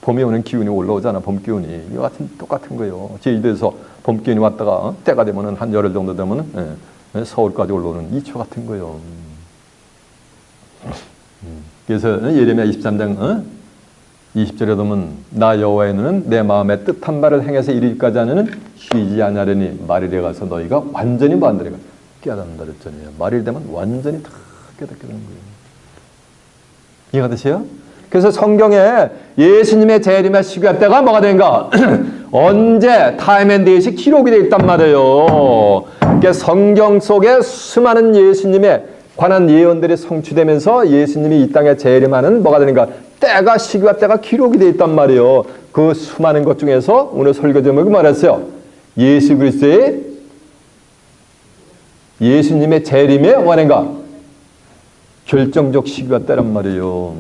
S1: 봄이 오는 기운이 올라오잖아. 봄 기운이. 이거 똑같은 거예요. 제주도에서 봄 기운이 왔다가 때가 되면은 한 열흘 정도 되면은 서울까지 올라오는 이초 같은 거예요. 그래서 예레미야 23장 20절에 보면 나 여호와의 눈은 내 마음에 뜻한 바를 행해서 이르기까지 하는 쉬지 아니하려니 말일에 가서 너희가 완전히 뭐한다리가 깨닫는다 그랬잖아요. 말일 되면 완전히 다 깨닫게 되는 거예요. 이해가 되세요? 그래서 성경에 예수님의 재림의 시간대가 뭐가 되는가? 언제 타임 앤 데이시 기록이 되어 있단 말이에요. 그러니까 성경 속에 수많은 예수님의 관한 예언들이 성취되면서 예수님이 이 땅에 재림하는 뭐가 되는가? 때가 시기와 때가 기록이 되어 있단 말이에요. 그 수많은 것 중에서 오늘 설교 제목이 말했어요. 예수 그리스도의 예수님의 재림의 원인가? 결정적 시기와 때란 말이에요.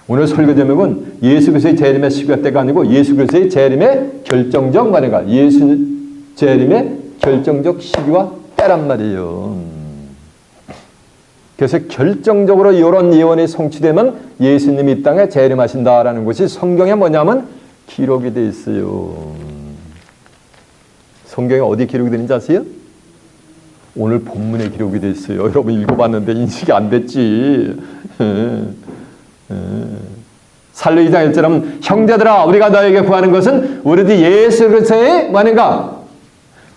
S1: 오늘 설교 제목은 예수 그리스도의 재림의 시기와 때가 아니고 예수 그리스도의 재림의 결정적 원인가? 예수 재림의 결정적 시기와 때란 말이에요. 그래서 결정적으로 이런 예언이 성취되면 예수님이 이 땅에 재림하신다라는 것이 성경에 뭐냐면 기록이 되어 있어요. 성경에 어디 기록이 되는지 아세요? 오늘 본문에 기록이 되어 있어요. 여러분 읽어봤는데 인식이 안 됐지. 살로 2장 1절은 형제들아 우리가 너에게 구하는 것은 우리도 예수 그리스도의 뭐하는가?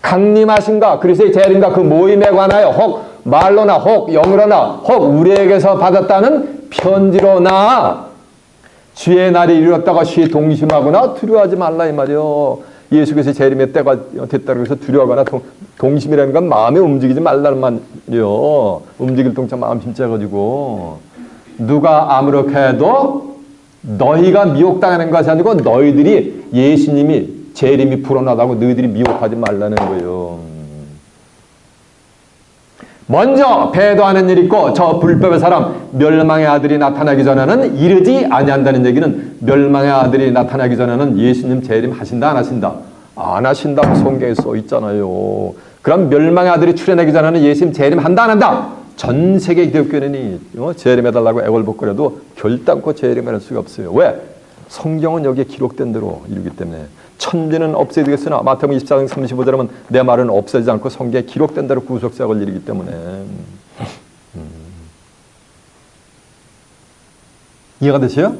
S1: 강림하신가? 그리스도의 재림과 그 모임에 관하여 혹 말로나 혹 영으로나 혹 우리에게서 받았다는 편지로나 주의 날이 이르렀다가 쉬 동심하거나 두려워하지 말라 이 말이요. 예수 그리스도의 재림의 때가 됐다고 해서 두려워하거나 동심이라는 건 마음에 움직이지 말라는 말이요. 움직일 동작 마음 힘써가지고 누가 아무렇게 해도 너희가 미혹당하는 것이 아니고 너희들이 예수님이 재림이 불어나다고 너희들이 미혹하지 말라는 거예요. 먼저 배도하는 일이 있고 저 불법의 사람 멸망의 아들이 나타나기 전에는 이르지 아니한다는 얘기는 멸망의 아들이 나타나기 전에는 예수님 재림 하신다 안 하신다? 안 하신다고 성경에 써 있잖아요. 그럼 멸망의 아들이 출현하기 전에는 예수님 재림한다 안 한다? 전 세계 기독교인이 재림해달라고 애걸복거려도 결단코 재림할 수가 없어요. 왜? 성경은 여기에 기록된 대로 이루기 때문에 천지는 없어지겠으나 마태복음 24장 35절에 보면 내 말은 없어지지 않고 성경에 기록된 대로 구속사역을 이루기 때문에 이해가 되세요?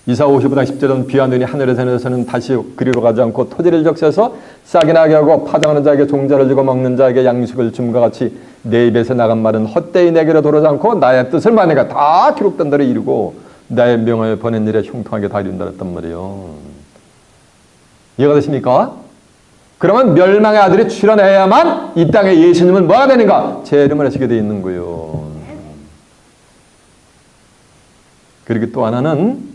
S1: 이사 55장 10절은 비와 눈이 하늘에서 내려서는 다시 그리로 가지 않고 토지를 적셔서 싹이 나게 하고 파당하는 자에게 종자를 주고 먹는 자에게 양식을 줌과 같이 내 입에서 나간 말은 헛되이 내게로 돌아오지 않고 나의 뜻을 만회가 다 기록된 대로 이루고 나의 명하여 보낸 일에 형통하게 다 이룬다 했단 말이에요. 이해가 되십니까? 그러면 멸망의 아들이 출현해야만 이 땅에 예수님은 뭐가 되는가? 재림을 하시게 되어 있는 거예요. 그리고 또 하나는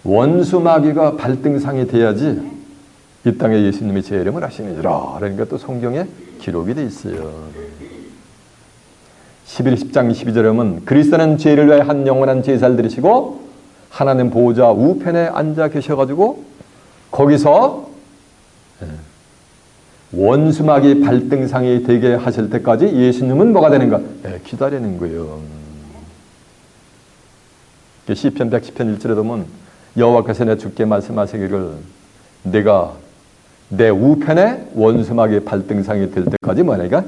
S1: 원수 마귀가 발등상이 돼야지 이 땅에 예수님이 재림을 하시느니라. 그러니까 또 성경에 기록이 되어 있어요. 10장 22절에 보면 그리스도는 죄를 위하여 한 영원한 제사를 드리시고 하나님 보호자 우편에 앉아 계셔가지고 거기서 원수마귀 발등상이 되게 하실 때까지 예수님은 뭐가 되는가? 기다리는 거예요. 시편 110편 1절에 보면 여호와께서 내 주께 말씀하시기를 내가 내 우편에 원수마귀 발등상이 될 때까지 뭐냐니까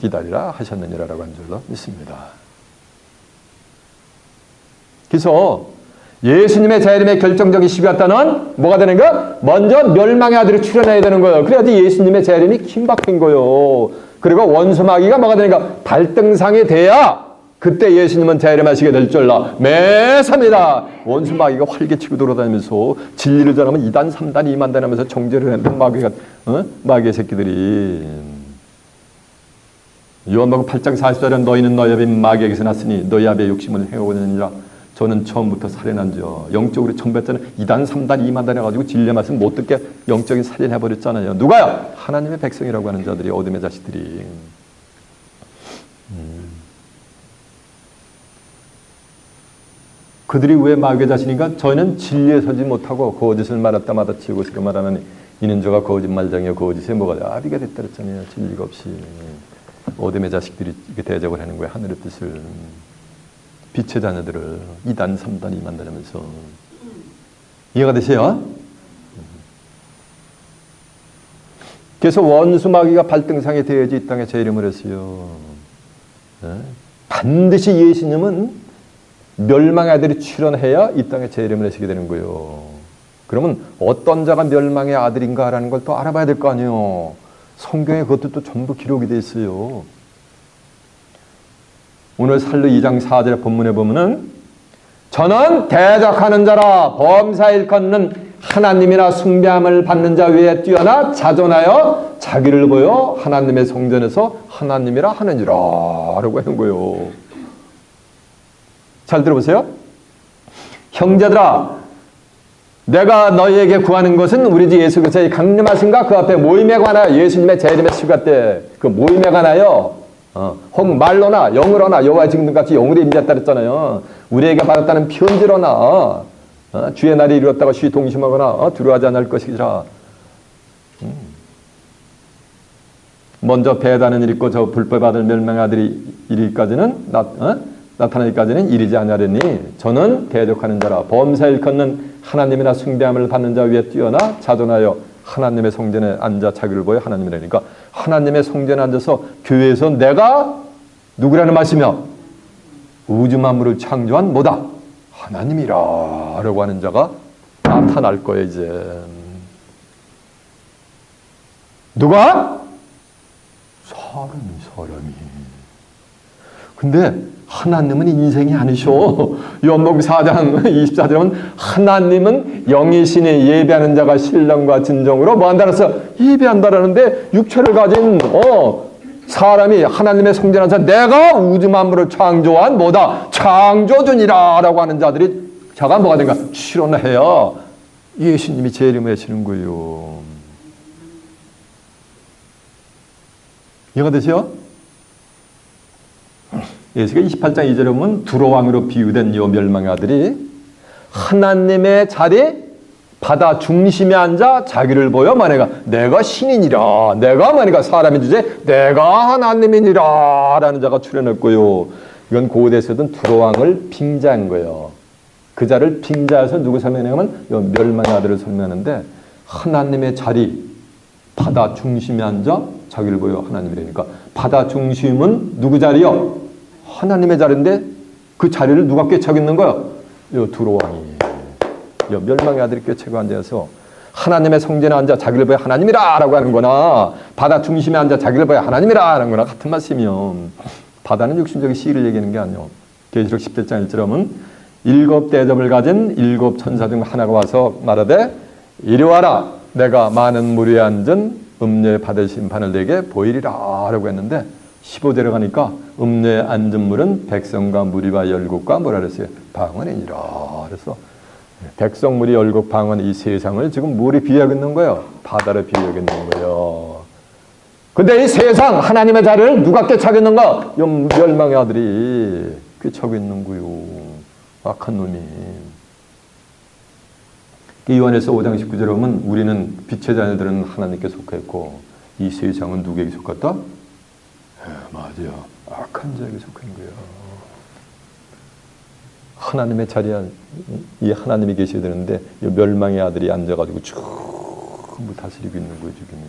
S1: 기다리라 하셨느니라라고 한 줄로 믿습니다. 그래서 예수님의 재림의 결정적인 시기가 때는 뭐가 되는가? 먼저 멸망의 아들이 출현해야 되는 거예요. 그래야지 예수님의 재림이 긴박한 거예요. 그리고 원수마귀가 뭐가 되는가? 발등상이 돼야 그때 예수님은 재림하시게 될 줄라 매삽니다. 원수마귀가 활개치고 돌아다니면서 진리를 전하면 2단, 3단, 2만단 하면서 정죄를 하는 마귀가 마귀의 새끼들이 요한복음 8장 40절에 너희는 너희 아비 마귀에게서 났으니 너희 아비의 욕심을 행하느니라. 저는 처음부터 살인한지요. 영적으로 전배자는 2단, 3단, 2만단 해가지고 진리 말씀 못 듣게 영적인 살인해버렸잖아요. 누가요? 하나님의 백성이라고 하는 자들이 어둠의 자식들이. 그들이 왜 마귀의 자신인가? 저희는 진리에 서지 못하고 거짓을 말했다 마다 치우고 스가 말하는 이는 저가 거짓말장이요 거짓에 뭐가 아비가 됐다 그랬잖아요. 진리가 없이 어둠의 자식들이 이렇게 대적을 하는 거예요. 하늘의 뜻을. 빛의 자녀들을 2단, 3단, 2만단 하면서 이해가 되세요? 그래서 원수 마귀가 발등상에 되어야지 이 땅에 재림을 했어요. 반드시 예수님은 멸망의 아들이 출현해야 이 땅에 재림을 하시게 되는 거예요. 그러면 어떤 자가 멸망의 아들인가라는 걸 또 알아봐야 될 거 아니에요. 성경에 그것도 또 전부 기록이 되어 있어요. 오늘 살로 2장 4절의 본문에 보면은 저는 대적하는 자라 범사 일컫는 하나님이나 숭배함을 받는 자 외에 뛰어나 자존하여 자기를 보여 하나님의 성전에서 하나님이라 하느니라 라고 하는 거예요. 잘 들어보세요. 형제들아, 내가 너희에게 구하는 것은 우리 주 예수 그리스도의 강림하심과 그 앞에 모임에 관하여 예수님의 재림의 시간 때 그 모임에 관하여 혹 말로나 영으로나 여호와의 증거같이 영으로 임재했다 그랬잖아요. 우리에게 받았다는 편지로나 주의 날이 이루었다고 쉬 동심하거나 두려워하지 않을 것이라. 먼저 배다는 일 있고 저 불법 아들 멸망의 아들이 이르기까지는 나타나기까지는 이르지 아니하리니 저는 대적하는 자라 범사 일컫는 하나님이나 숭배함을 받는 자 위에 뛰어나 자존하여 하나님의 성전에 앉아 자기를 보여 하나님이라니까. 하나님의 성전에 앉아서 교회에서 내가 누구라는 말씀이며 우주 만물을 창조한 뭐다? 하나님이라 라고 하는 자가 나타날 거예요. 이제 누가? 사람이. 근데 하나님은 인생이 아니셔. 요한복음 4장 24절에 보면 하나님은 영이시니 예배하는 자가 신령과 진정으로 뭐한다고 해서 예배한다라는데 육체를 가진 사람이 하나님의 성전에 앉아서 내가 우주 만물을 창조한 뭐다? 창조주니라 라고 하는 자가 뭐가 된가? 출현해야 예수님이 재림을 하시는 거예요. 이해가 되세요? 예수가 28장 2절에 보면 두로왕으로 비유된 이 멸망의 아들이 하나님의 자리 바다 중심에 앉아 자기를 보여 만해가 내가 신이니라, 내가 만해가 사람인 주제 내가 하나님이니라 라는 자가 출현했고요. 이건 고대에 쓰던 두로왕을 빙자한 거예요. 그 자를 빙자해서 누구 설명하냐면 멸망의 아들을 설명하는데 하나님의 자리 바다 중심에 앉아 자기를 보여 하나님이라니까. 바다 중심은 누구 자리요? 하나님의 자리인데 그 자리를 누가 꿰차고 있는 거야? 요 두로왕이, 요 멸망의 아들이 꿰차고 앉아서 하나님의 성전에 앉아 자기를 보여 하나님이라 라고 하는 거나 바다 중심에 앉아 자기를 보여 하나님이라 하는 거나 같은 말씀이요. 바다는 육신적인 시를 얘기하는 게 아니요. 계시록 17장 1절에 보면 7 대접을 가진 7 천사 중 하나가 와서 말하되 이리 와라, 내가 많은 물 위에 앉은 음녀의 받을 심판을 내게 보이리라 라고 했는데 15절에 가니까 음녀에 앉은 물은 백성과 무리와 열국과 뭐라 그랬어요? 방언이니라. 그래서 백성, 무리, 열국, 방언 이 세상을 지금 물이 비유하고 있는 거예요. 바다를 비유하고 있는 거예요. 근데 이 세상 하나님의 자리를 누가 꿰차고 있는가? 멸망의 아들이 꿰차고 있는 거예요. 악한 놈이. 요한에서 5장 19절에 보면 우리는 빛의 자녀들은 하나님께 속했고 이 세상은 누구에게 속했다? 맞아요. 악한 자에게 속한 거예요. 하나님의 자리에 이 하나님이 계셔야 되는데 이 멸망의 아들이 앉아가지고 전부 다스리고 있는 거예요. 지금요.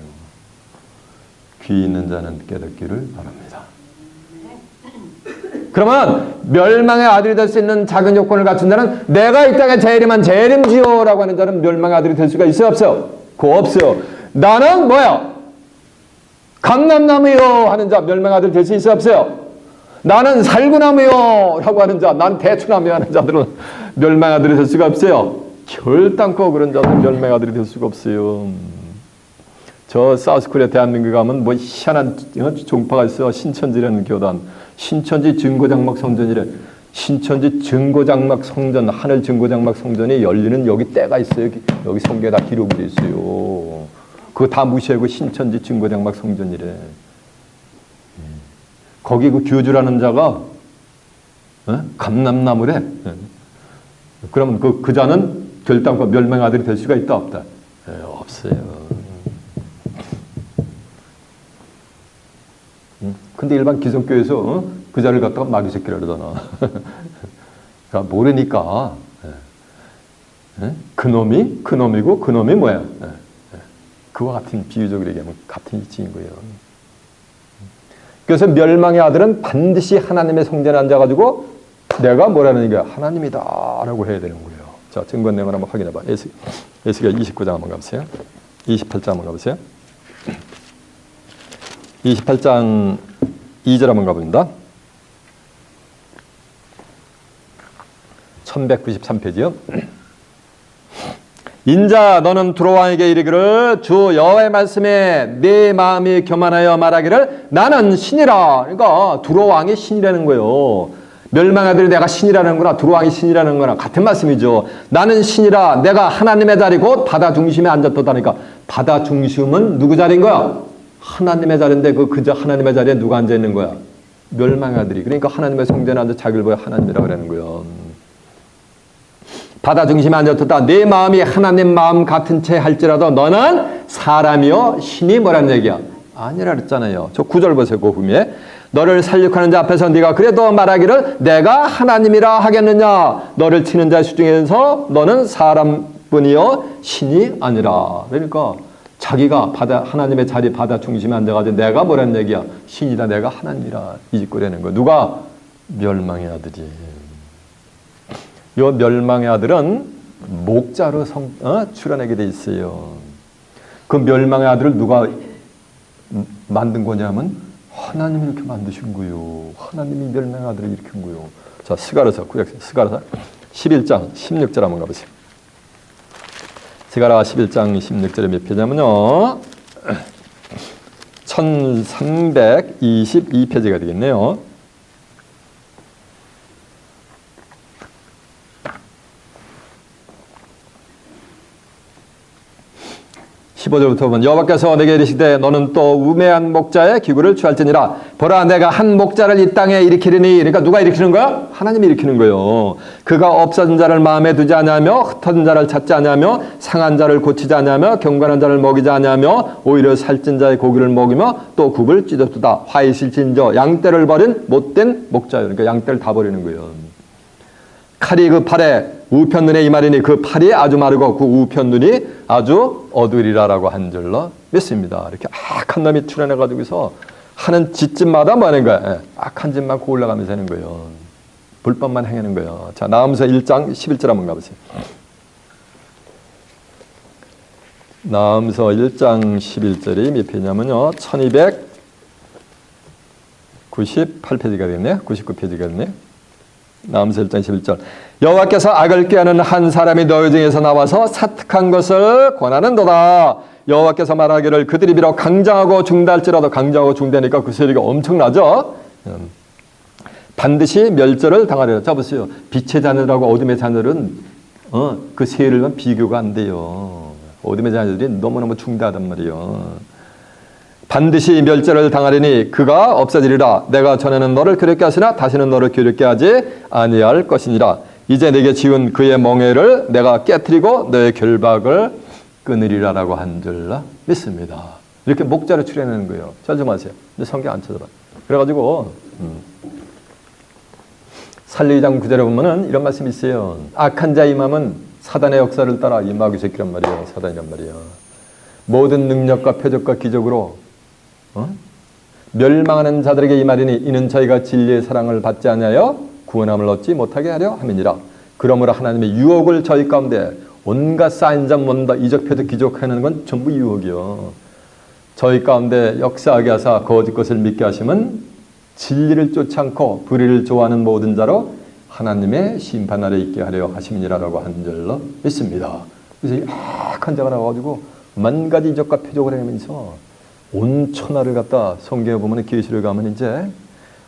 S1: 귀 있는 자는 깨닫기를 바랍니다. 그러면 멸망의 아들이 될 수 있는 작은 요건을 갖춘 자는 내가 이 땅에 재림한 재림지요라고 하는 자는 멸망의 아들이 될 수가 있어요? 없어요? 그거 없어요. 나는 뭐야? 감람나무요 하는 자 멸망의 아들 될 수 있어요? 없어요? 나는 살구나무요 라고 하는 자, 난 대추나무요 하는 자들은 멸망의 아들이 될 수가 없어요. 결단코 그런 자들은 멸망의 아들이 될 수가 없어요. 저 사우스코리아 대한민국에 가면 뭐 희한한 종파가 있어요. 신천지라는 교단. 신천지 증거장막 성전이래. 신천지 증거장막 성전, 하늘 증거장막 성전이 열리는 여기 때가 있어요. 여기 성경에 다 기록이 돼 있어요. 그거 다 무시하고 신천지 증거장막 성전이래. 거기 그 교주라는 자가 감람나무래. 그러면 그 자는 결단코 멸망의 아들이 될 수가 있다 없다? 없어요. 근데 일반 기성교회에서 그 자를 갖다가 마귀 새끼라 그러잖아. 그러니까 모르니까 그놈이 뭐야? 그와 같은 비유적으로 얘기하면 같은 이치인 거예요. 그래서 멸망의 아들은 반드시 하나님의 성전에 앉아가지고 내가 뭐라는 게 하나님이다 라고 해야 되는 거예요. 자, 증거 내용을 한번 확인해 봐. 에스겔 29장 한번 가보세요. 28장 한번 가보세요. 28장 2절 한번 가봅니다. 1193페이지요. 인자 너는 두로 왕에게 이르기를 주 여호와의 말씀에 내 마음이 교만하여 말하기를 나는 신이라. 그러니까 두로 왕이 신이라는 거예요. 멸망아들이 내가 신이라는 거나 두로 왕이 신이라는 거나 같은 말씀이죠. 나는 신이라 내가 하나님의 자리 곧 바다 중심에 앉았다니까 바다 중심은 누구 자리인 거야? 하나님의 자리인데 그저 하나님의 자리에 누가 앉아 있는 거야? 멸망아들이. 그러니까 하나님의 성전에 앉아 자기를 보여 하나님이라고 그러는 거예요. 바다 중심에 앉았다. 내 마음이 하나님 마음 같은 채 할지라도 너는 사람이요 신이 뭐라는 얘기야? 아니라 그랬잖아요. 저 9절 보세요. 그 후에 너를 살육하는 자 앞에서 네가 그래도 말하기를 내가 하나님이라 하겠느냐? 너를 치는 자 중에서 너는 사람뿐이요 신이 아니라. 그러니까 자기가 하나님의 자리 바다 중심에 앉아가지고 내가 뭐라는 얘기야? 신이다. 내가 하나님이라 이 짓거리는 거. 누가? 멸망의 아들이. 요 멸망의 아들은 목자로 출현하게 돼 있어요. 그 멸망의 아들을 누가 만든 거냐면 하나님이 이렇게 만드신 거예요. 하나님이 멸망의 아들을 일으킨 거예요. 자, 스가랴서 구약서 스가랴서 11장 16절 한번 가보세요. 스가랴 11장 16절에 몇 페이지냐면요. 1322페이지가 되겠네요. 15절부터 보면 여호와께서 내게 이르시되 너는 또 우매한 목자의 기구를 취할지니라. 보라 내가 한 목자를 이 땅에 일으키리니. 그러니까 누가 일으키는 거야? 하나님이 일으키는 거예요. 그가 없어진 자를 마음에 두지 않으며 흩어진 자를 찾지 않으며 상한 자를 고치지 않으며 경건한 자를 먹이지 않으며 오히려 살찐 자의 고기를 먹이며 또 굽을 찢어두다. 화이실진저 양떼를 버린 못된 목자요. 그러니까 양떼를 다 버리는 거예요. 칼이 그 팔에 우편 눈에 이마리니 그 팔이 아주 마르고 그 우편 눈이 아주 어두리라라고 한 줄로 믿습니다. 이렇게 악한 놈이 출현해가지고서 하는 짓집마다 뭐 하는 거야? 악한 짓만 고 올라가면서 하는 거예요. 불법만 행하는 거예요. 자, 나음서 1장 11절 한번 가보세요. 나음서 1장 11절이 몇 페이지냐면요. 1298페이지가 되겠네요. 99페이지가 되겠네요. 나음서 1장 11절 여호와께서 악을 꾀하는 한 사람이 너희 중에서 나와서 사특한 것을 권하는도다. 여호와께서 말하기를 그들이 비록 강장하고 중대할지라도 강장하고 중대하니까 그 세력이 엄청나죠. 반드시 멸절을 당하리라. 자 보세요. 빛의 자녀들하고 어둠의 자녀들은 그 세력은 비교가 안 돼요. 어둠의 자녀들이 너무너무 중대하단 말이에요. 반드시 멸절을 당하리니 그가 없어지리라. 내가 전에는 너를 괴롭게 하시나 다시는 너를 괴롭게 하지 아니할 것이니라. 이제 내게 지은 그의 멍에를 내가 깨트리고 너의 결박을 끊으리라라고 한 줄 믿습니다. 이렇게 목자를 출연하는 거예요. 잘 좀 하세요. 근데 성경 안 찾아봐. 그래가지고 살리 2장 9절에 보면은 이런 말씀이 있어요. 악한 자 임함은 사단의 역사를 따라 임하기 새끼란 말이에요. 사단이란 말이에요. 모든 능력과 표적과 기적으로 멸망하는 자들에게 이 말이니 이는 저희가 진리의 사랑을 받지 아니하여 구원함을 얻지 못하게 하려 함이니라. 그러므로 하나님의 유혹을 저희 가운데 온갖 사인점 원다 이적 표적 기적하는 건 전부 유혹이요. 저희 가운데 역사하게 하사 거짓 것을 믿게 하심은 진리를 쫓지 않고 불의를 좋아하는 모든 자로 하나님의 심판 아래 있게 하려 하심이니라라고 한 줄로 믿습니다. 그래서 악한 자가 나와가지고 만 가지 이적과 표적을 하면서 온 천하를 갖다 성경에 보면 계시를 가면 이제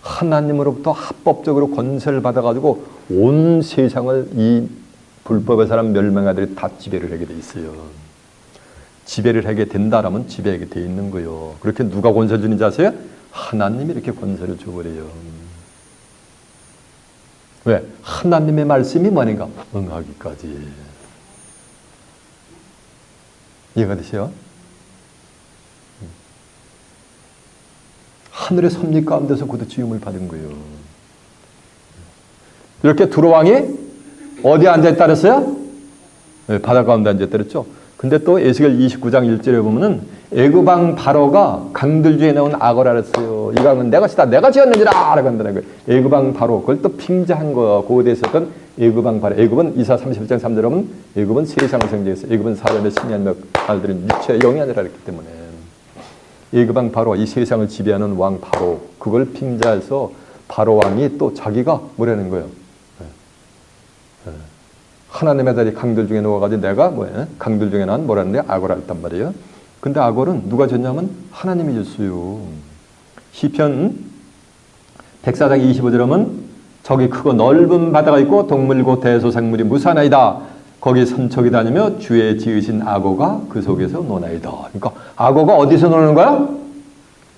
S1: 하나님으로부터 합법적으로 권세를 받아가지고 온 세상을 이 불법의 사람 멸망아들이 다 지배를 하게 돼 있어요. 지배를 하게 된다라면 지배하게 돼 있는 거예요. 그렇게 누가 권세 주는지 아세요? 하나님이 이렇게 권세를 줘버려요. 왜? 하나님의 말씀이 뭐인가? 응하기까지. 이해가 되세요? 하늘의 섭리 가운데서 그도 지음을 받은 거예요. 이렇게 두로 왕이 어디에 앉아있다 그랬어요? 네, 바다 가운데 앉아있다 그랬죠? 근데 또 에스겔 29장 1절에 보면은 애굽 왕 바로가 강들 중에 나온 악어라 했어요. 이 강은 내 것이다. 내가 지었느니라 라고 한다는 거예요. 애굽 왕 바로 그걸 또 빙자한 거야. 고대에 있었던 애굽 왕 바로. 애굽은 이사 31장 3절에 보면 애굽은 세상을 상징했어요. 애굽은 사람의 신이 아니라 아들은 육체의 영이 아니라 그랬기 때문에 애굽 왕 바로, 이 세상을 지배하는 왕 바로, 그걸 빙자해서 바로 왕이 또 자기가 뭐라는 거예요. 하나님의 아들이 강들 중에 누워가지고 내가 뭐야? 강들 중에 난 뭐라는데 악어라 했단 말이에요. 근데 악어는 누가 졌냐면 하나님이 졌어요. 시편 104장 25절에 보면 저기 크고 넓은 바다가 있고 동물고 대소생물이 무수하나이다. 거기 선척이 다니며 주의 지으신 악어가 그 속에서 노나이다. 그러니까 악어가 어디서 노는 거야?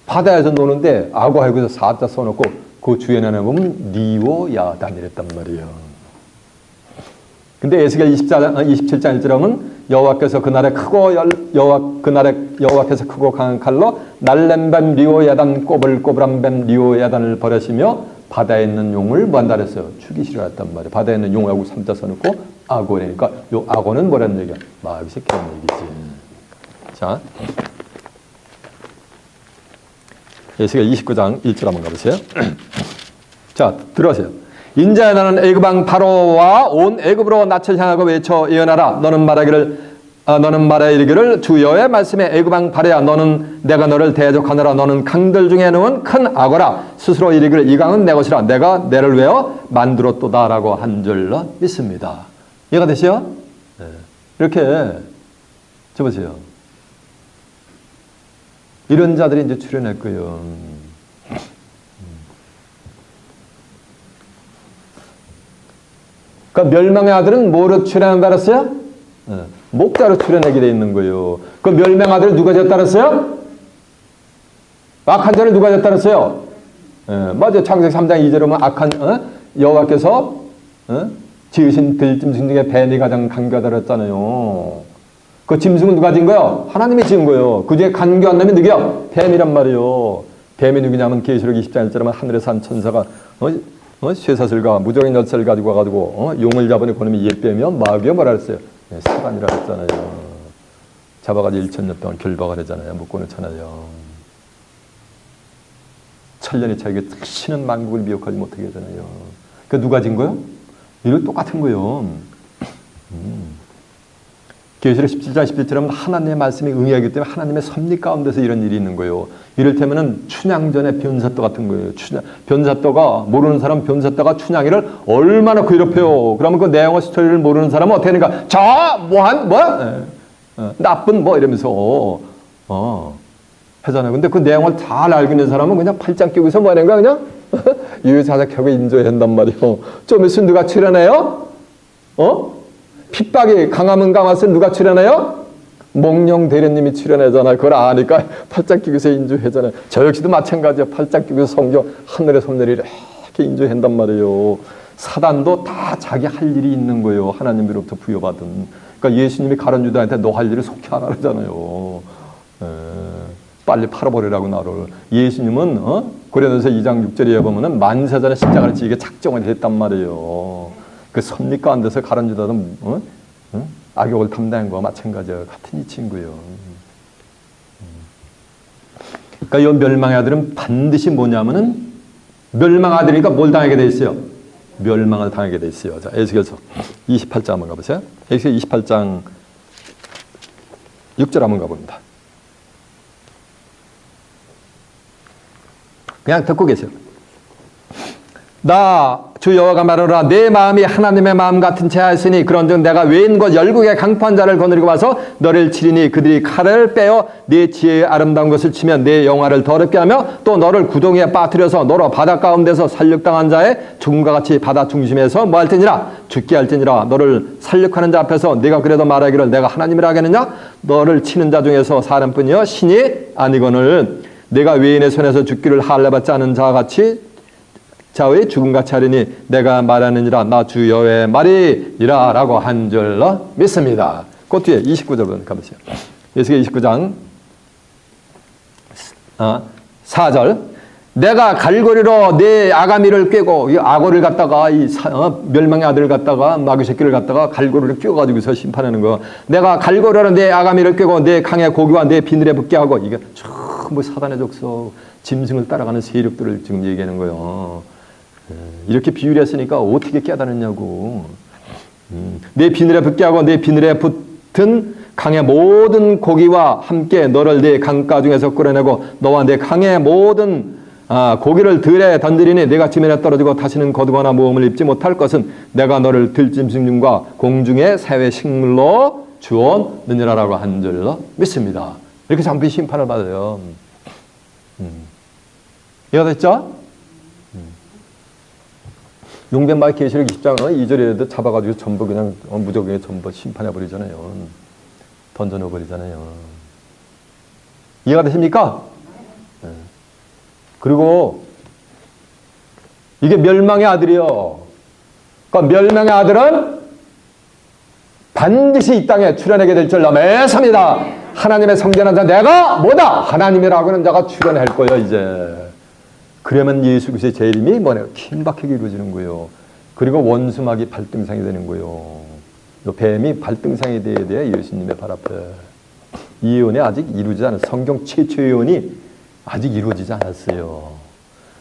S1: 바다에서 노는데 악어하고 해서 사자 써놓고 그 주에 나눠 보면 리오야단이랬단 말이에요. 근데 에스겔 27장 1절에 보면 여호와께서 그날에 여호와께서 크고 강한 칼로 날랜 뱀 리오야단 꼬불꼬불한 뱀 리오야단을 벌하시며 바다에 있는 용을 뭐한다 그랬어요? 죽이시려 했단 말이에요. 바다에 있는 용하고 삼자 써놓고 악어니까 요 악어는 뭐라는 얘기야? 마귀 새끼라는 얘기지. 자, 에스겔 29장 1절 한번 가보세요. 자, 들어가세요. 인자야 나는 애굽 왕 바로와 온 애굽으로 낯을 향하고 외쳐 예언하라. 너는 말하여 이르기를 주 여호와의 말씀에 애굽 왕 바로야 너는 내가 너를 대적하느라 너는 강들 중에 놓은 큰 악어라. 스스로 이르기를 이 강은 내 것이라 내가 내를 외워 만들었도다라고 한 줄로 믿습니다. 이해가 되시죠? 네. 이렇게 줘보세요. 이런 자들이 이제 출현할 거예요. 그러니까 멸망의 아들은 뭐로 출현한다 그랬어요? 목자로 출현하게 돼 있는 거예요. 그 멸망의 아들을 누가 졌다 그랬어요? 악한 자를 누가 졌다 그랬어요? 맞아요. 창세기 3장 2절에 보면 악한 여호와께서 지으신 들짐승 중에 뱀이 가장 간교하다 그랬잖아요. 그 짐승은 누가 지은 거예요? 하나님이 지은 거예요. 그 중에 간교한 놈이 누구야? 뱀이란 말이에요. 뱀이 누구냐면 계시록 20장 1절에 보면 하늘에 산 천사가 쇠사슬과 무적인 열쇠를 가지고 와가지고 용을 잡으니 그놈이 옛뱀이면 마귀가 뭐라 그랬어요? 사단이라 그랬잖아요. 잡아가지고 1000년 동안 결박을 하잖아요. 묶어놓잖아요. 천년이 자기가 다시는 만국을 미혹하지 못하게 하잖아요. 그 누가 진 거예요? 이거 똑같은 거예요. 계시록 17장 11절에 하나님의 말씀이 응하기 때문에 하나님의 섭리 가운데서 이런 일이 있는 거예요. 이를테면은 춘향전의 변사또 같은 거예요. 변사또가 모르는 사람 변사또가 춘향이를 얼마나 괴롭혀요. 그러면 그 내용의 스토리를 모르는 사람은 어떻게 하니까 나쁜 이러면서 하잖아요. 근데 그 내용을 잘 알고 있는 사람은 그냥 팔짱 끼고 있어 뭐 하는 거야 그냥 유유자적하게 인조한단 말이에요. 좀 있으면 누가 출연해요? 핍박이 강하면 강할수록 누가 출연해요? 몽룡 대리님이 출연하잖아요. 그걸 아니까 팔짱 끼고서 인조하잖아요. 저 역시도 마찬가지야. 팔짱 끼고서 성경 하늘의 솜들이 이렇게 인조한단 말이에요. 사단도 다 자기 할 일이 있는 거예요. 하나님으로부터 부여받은. 그러니까 예수님이 가룟 유다한테 너 할 일을 속히 하라 그러잖아요. 빨리 팔아버리라고 나를. 예수님은 고린도서 2장 6절에 보면은 만세전에 십자가를 지게 작정을 했단 말이에요. 그 섭리 가운데서 가룟 유다도 악역을 담당한 거와 마찬가지야. 같은 이치인 거예요. 그러니까 이 멸망의 아들은 반드시 뭐냐면은 멸망의 아들이니까 뭘 당하게 돼 있어요? 멸망을 당하게 돼 있어요. 자, 에스겔서 28장 한번 가보세요. 에스겔 28장 6절 한번 가봅니다. 그냥 듣고 계세요. 나 주 여호와가 말하노라 내 마음이 하나님의 마음 같은 채하였으니 그런즉 내가 외인 곧 열국의 강포한 자를 거느리고 와서 너를 치리니 그들이 칼을 빼어 네 지혜의 아름다운 것을 치면 내 영화를 더럽게 하며 또 너를 구덩이에 빠뜨려서 너로 바다 가운데서 살육당한 자의 죽음과 같이 바다 중심에서 뭐 할 테니라 죽게 할 테니라. 너를 살육하는 자 앞에서 네가 그래도 말하기를 내가 하나님이라 하겠느냐? 너를 치는 자 중에서 사람뿐이여 신이 아니거늘 내가 외인의 손에서 죽기를 할례받지 않은 자와 같이 자의 죽음같이 하리니 내가 말하느니라 나 주 여호와의 말이니라 라고 한 줄로 믿습니다. 그 뒤에 29절 가보세요. 에스겔 29장 4절 내가 갈고리로 내 아가미를 꿰고 이 악어를 갖다가 멸망의 아들을 갖다가 마귀 새끼를 갖다가 갈고리를 꿰가지고서 심판하는 거. 내가 갈고리로 내 아가미를 꿰고 내 강의 고기와 내 비늘에 붙게 하고 이게 전부 사단의 족속 짐승을 따라가는 세력들을 지금 얘기하는 거예요. 이렇게 비유를 했으니까 어떻게 깨달았냐고. 내 비늘에 붙게 하고 내 비늘에 붙은 강의 모든 고기와 함께 너를 내 강가 중에서 끌어내고 너와 내 강의 모든 고기를 들에 던지리니 내가 지면에 떨어지고 다시는 거두거나 모험을 입지 못할 것은 내가 너를 들짐승과 공중의 새의 식물로 주었느니라라고 한 줄로 믿습니다. 이렇게 잠시 심판을 받아요. 이해가 됐죠? 용변마의 계시록 20장 2절에도 잡아가지고 전부 그냥 무적에 전부 심판해버리잖아요. 던져놓아버리잖아요. 이해가 되십니까? 그리고 이게 멸망의 아들이요. 그러니까 멸망의 아들은 반드시 이 땅에 출현하게 될 줄 믿습니다. 하나님의 성전한 자 내가 뭐다? 하나님이라고 하는 자가 출현할 거예요 이제. 그러면 예수 그리스도의 재림이 뭐냐? 긴박하게 이루어지는 거예요. 그리고 원수막이 발등상이 되는 거예요. 뱀이 발등상이 돼야 돼요. 예수님의 발 앞에. 이 예언이 아직 이루어지지 않았어요. 성경 최초 예언이 아직 이루어지지 않았어요.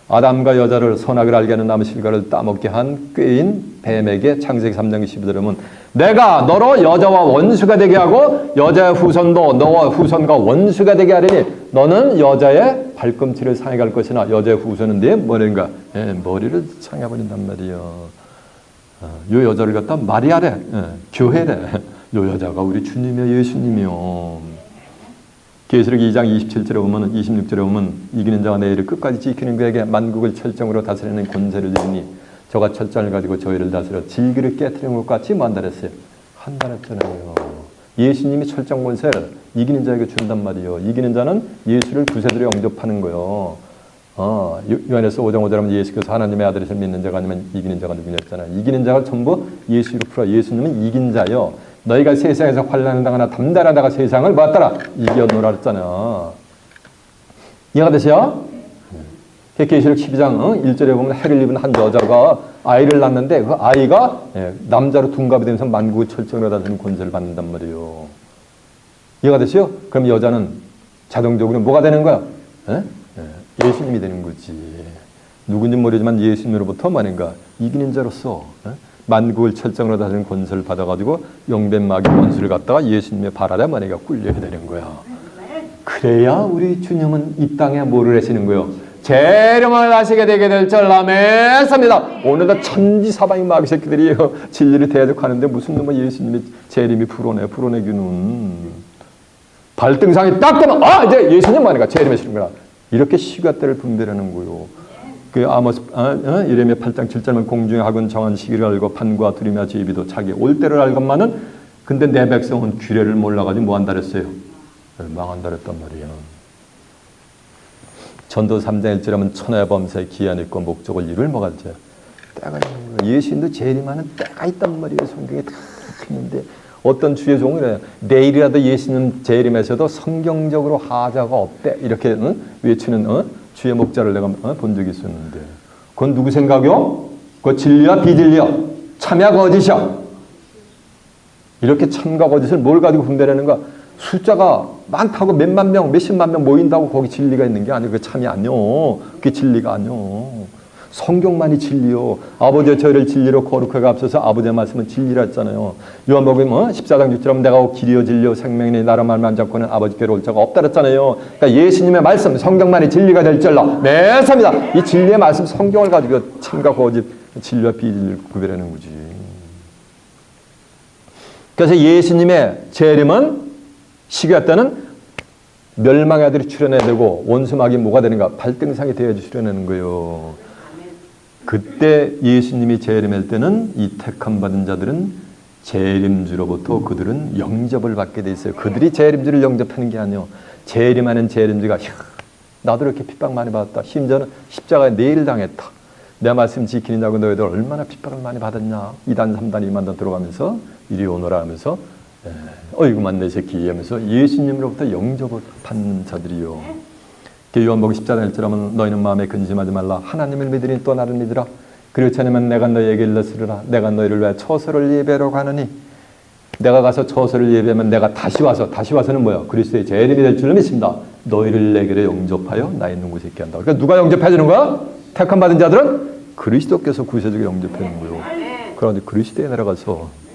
S1: 아담과 여자를 선악을 알게 하는 나무 실과를 따먹게 한 꾀인 뱀에게 창세기 3장 12절에 보면 내가 너로 여자와 원수가 되게 하고 여자의 후손도 너와 후손과 원수가 되게 하리니 너는 여자의 발꿈치를 상해 갈 것이나 여자의 후손은 네 머리인가? 머리를 상해 버린단 말이에요. 요 여자를 갖다 마리아래, 교회래. 요 여자가 우리 주님이요 예수님이요. 계시록 2장 27절에 보면 26절에 보면 이기는 자가 내 일을 끝까지 지키는 그에게 만국을 철정으로 다스리는 권세를 주니 저가 철장을 가지고 저희를 다스려 질기를 깨트리는 것 같이 뭐한다랬어요? 한다랬잖아요. 예수님이 철장 권세를 이기는 자에게 준단 말이에요. 이기는 자는 예수를 구세주로 영접하는 거예요. 요한에서 5장 5절에 하면 예수께서 하나님의 아들이실 믿는 자가 아니면 이기는 자가 누구냐 했잖아요. 이기는 자가 전부 예수로 풀어. 예수님은 이긴 자요. 너희가 세상에서 환난을 당하나 담대하다가 세상을 뭐하더라? 이겨놓으라 했잖아. 이해가 되세요? 계시록 12장 1절에 보면 해를 입은 한 여자가 아이를 낳는데 그 아이가 남자로 둔갑이 되면서 만국의 철정으로 다스리는 권세를 받는단 말이에요. 이해가 되세요? 그럼 여자는 자동적으로 뭐가 되는 거야? 예수님이 되는 거지. 누군지 모르지만 예수님으로부터 뭐인가 이기는 자로서 만국을 철장으로 다스리는 권세를 받아가지고 용변마귀 원수를 갖다가 예수님의 발 아래 만약에 꿀려야 되는 거야. 그래야 우리 주님은 이 땅에 뭐를 하시는 거예요? 재림을 하시게 되게 될 줄 믿습니다. 오늘도 천지사방의 마귀 새끼들이 진리를 대적하는데 무슨 놈의 예수님의 재림이 풀어내기는 발등상이 딱 되면 이제 예수님 말이니까 재림하시는 거라. 이렇게 시간대를 분별하는 거예요. 그 아모스 예레미야 8장 7절은 공중의 학은 정한 시기를 알고 판과 두리며 제비도 자기 올 때를 알건만은 근데 내 백성은 규례를 몰라가지고 뭐 한다 그랬어요? 망한다 그랬단 말이에요. 전도 3장 1절에 천하의 범사에 기한 있고 목적을 이룰 뭐가 있죠? 때가 있는 거예요. 예수님도 재림하는 때가 있단 말이에요. 성경에 다 있는데 어떤 주의 종은 그래요. 내일이라도 예수님 재림에서도 성경적으로 하자가 없대. 이렇게 외치는 주의 목자를 내가 본 적이 있었는데 그건 누구 생각이요? 그거 진리야 비진리야? 참야 거짓이야? 이렇게 참과 거짓을 뭘 가지고 분별하는가? 숫자가 많다고 몇만 명, 몇십만 명 모인다고 거기 진리가 있는 게 아니고 그게 참이 아니요. 그게 진리가 아니요. 성경만이 진리요. 아버지의 저희를 진리로 거룩하게 앞서서 아버지의 말씀은 진리라 했잖아요. 요한복음 14장 6절에 내가 길이요 진리요 생명이니 나로 말만 잡고는 아버지께로 올 자가 없다 그랬잖아요. 그러니까 예수님의 말씀 성경만이 진리가 될 줄로 믿습니다. 이 진리의 말씀 성경을 가지고 참과 거짓 진리와 비진리를 구별하는 거지. 그래서 예수님의 재림은 시기가 때는 멸망의 아들이 출현해야 되고 원수막이 뭐가 되는가? 발등상이 되어야지 출현하는 거예요. 그때 예수님이 재림할 때는 이 택함 받은 자들은 재림주로부터 그들은 영접을 받게 돼 있어요. 그들이 재림주를 영접하는 게 아니에요. 재림하는 재림주가 나도 이렇게 핍박 많이 받았다. 심지어는 십자가에 내일 당했다. 내 말씀 지키는 자고 너희들 얼마나 핍박을 많이 받았냐. 2단 3단 2만단 들어가면서 이리 오너라 하면서 어이구만 내 새끼 하면서 예수님으로부터 영접을 받는 자들이요. 특히 요한복음 10장 1절 하면 너희는 마음에 근심하지 말라. 하나님을 믿으니 또 나를 믿으라. 그렇지 않으면 내가 너희에게 일러스르라. 내가 너희를 위하여 처소를 예배하러 가느니 내가 가서 처소를 예배하면 내가 다시 와서는 뭐야? 그리스도의 재림이 될 줄로 믿습니다. 너희를 내게로 영접하여 나 있는 곳에 있게 한다. 그러니까 누가 영접해 주는 거야? 택함 받은 자들은 그리스도께서 구세주게 영접해 주는 거예요. 그런데 그리스도에 내려가서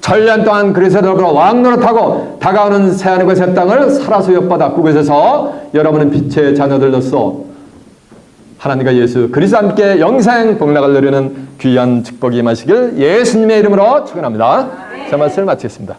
S1: 천년 동안 그리스도로 왕 노릇하고 다가오는 새하늘과 새 땅을 살아서 엿받아 그곳에서 여러분은 빛의 자녀들로서 하나님과 예수 그리스도 함께 영생 복락을 누리는 귀한 축복이 임하시길 예수님의 이름으로 축원합니다. 제 말씀을 마치겠습니다.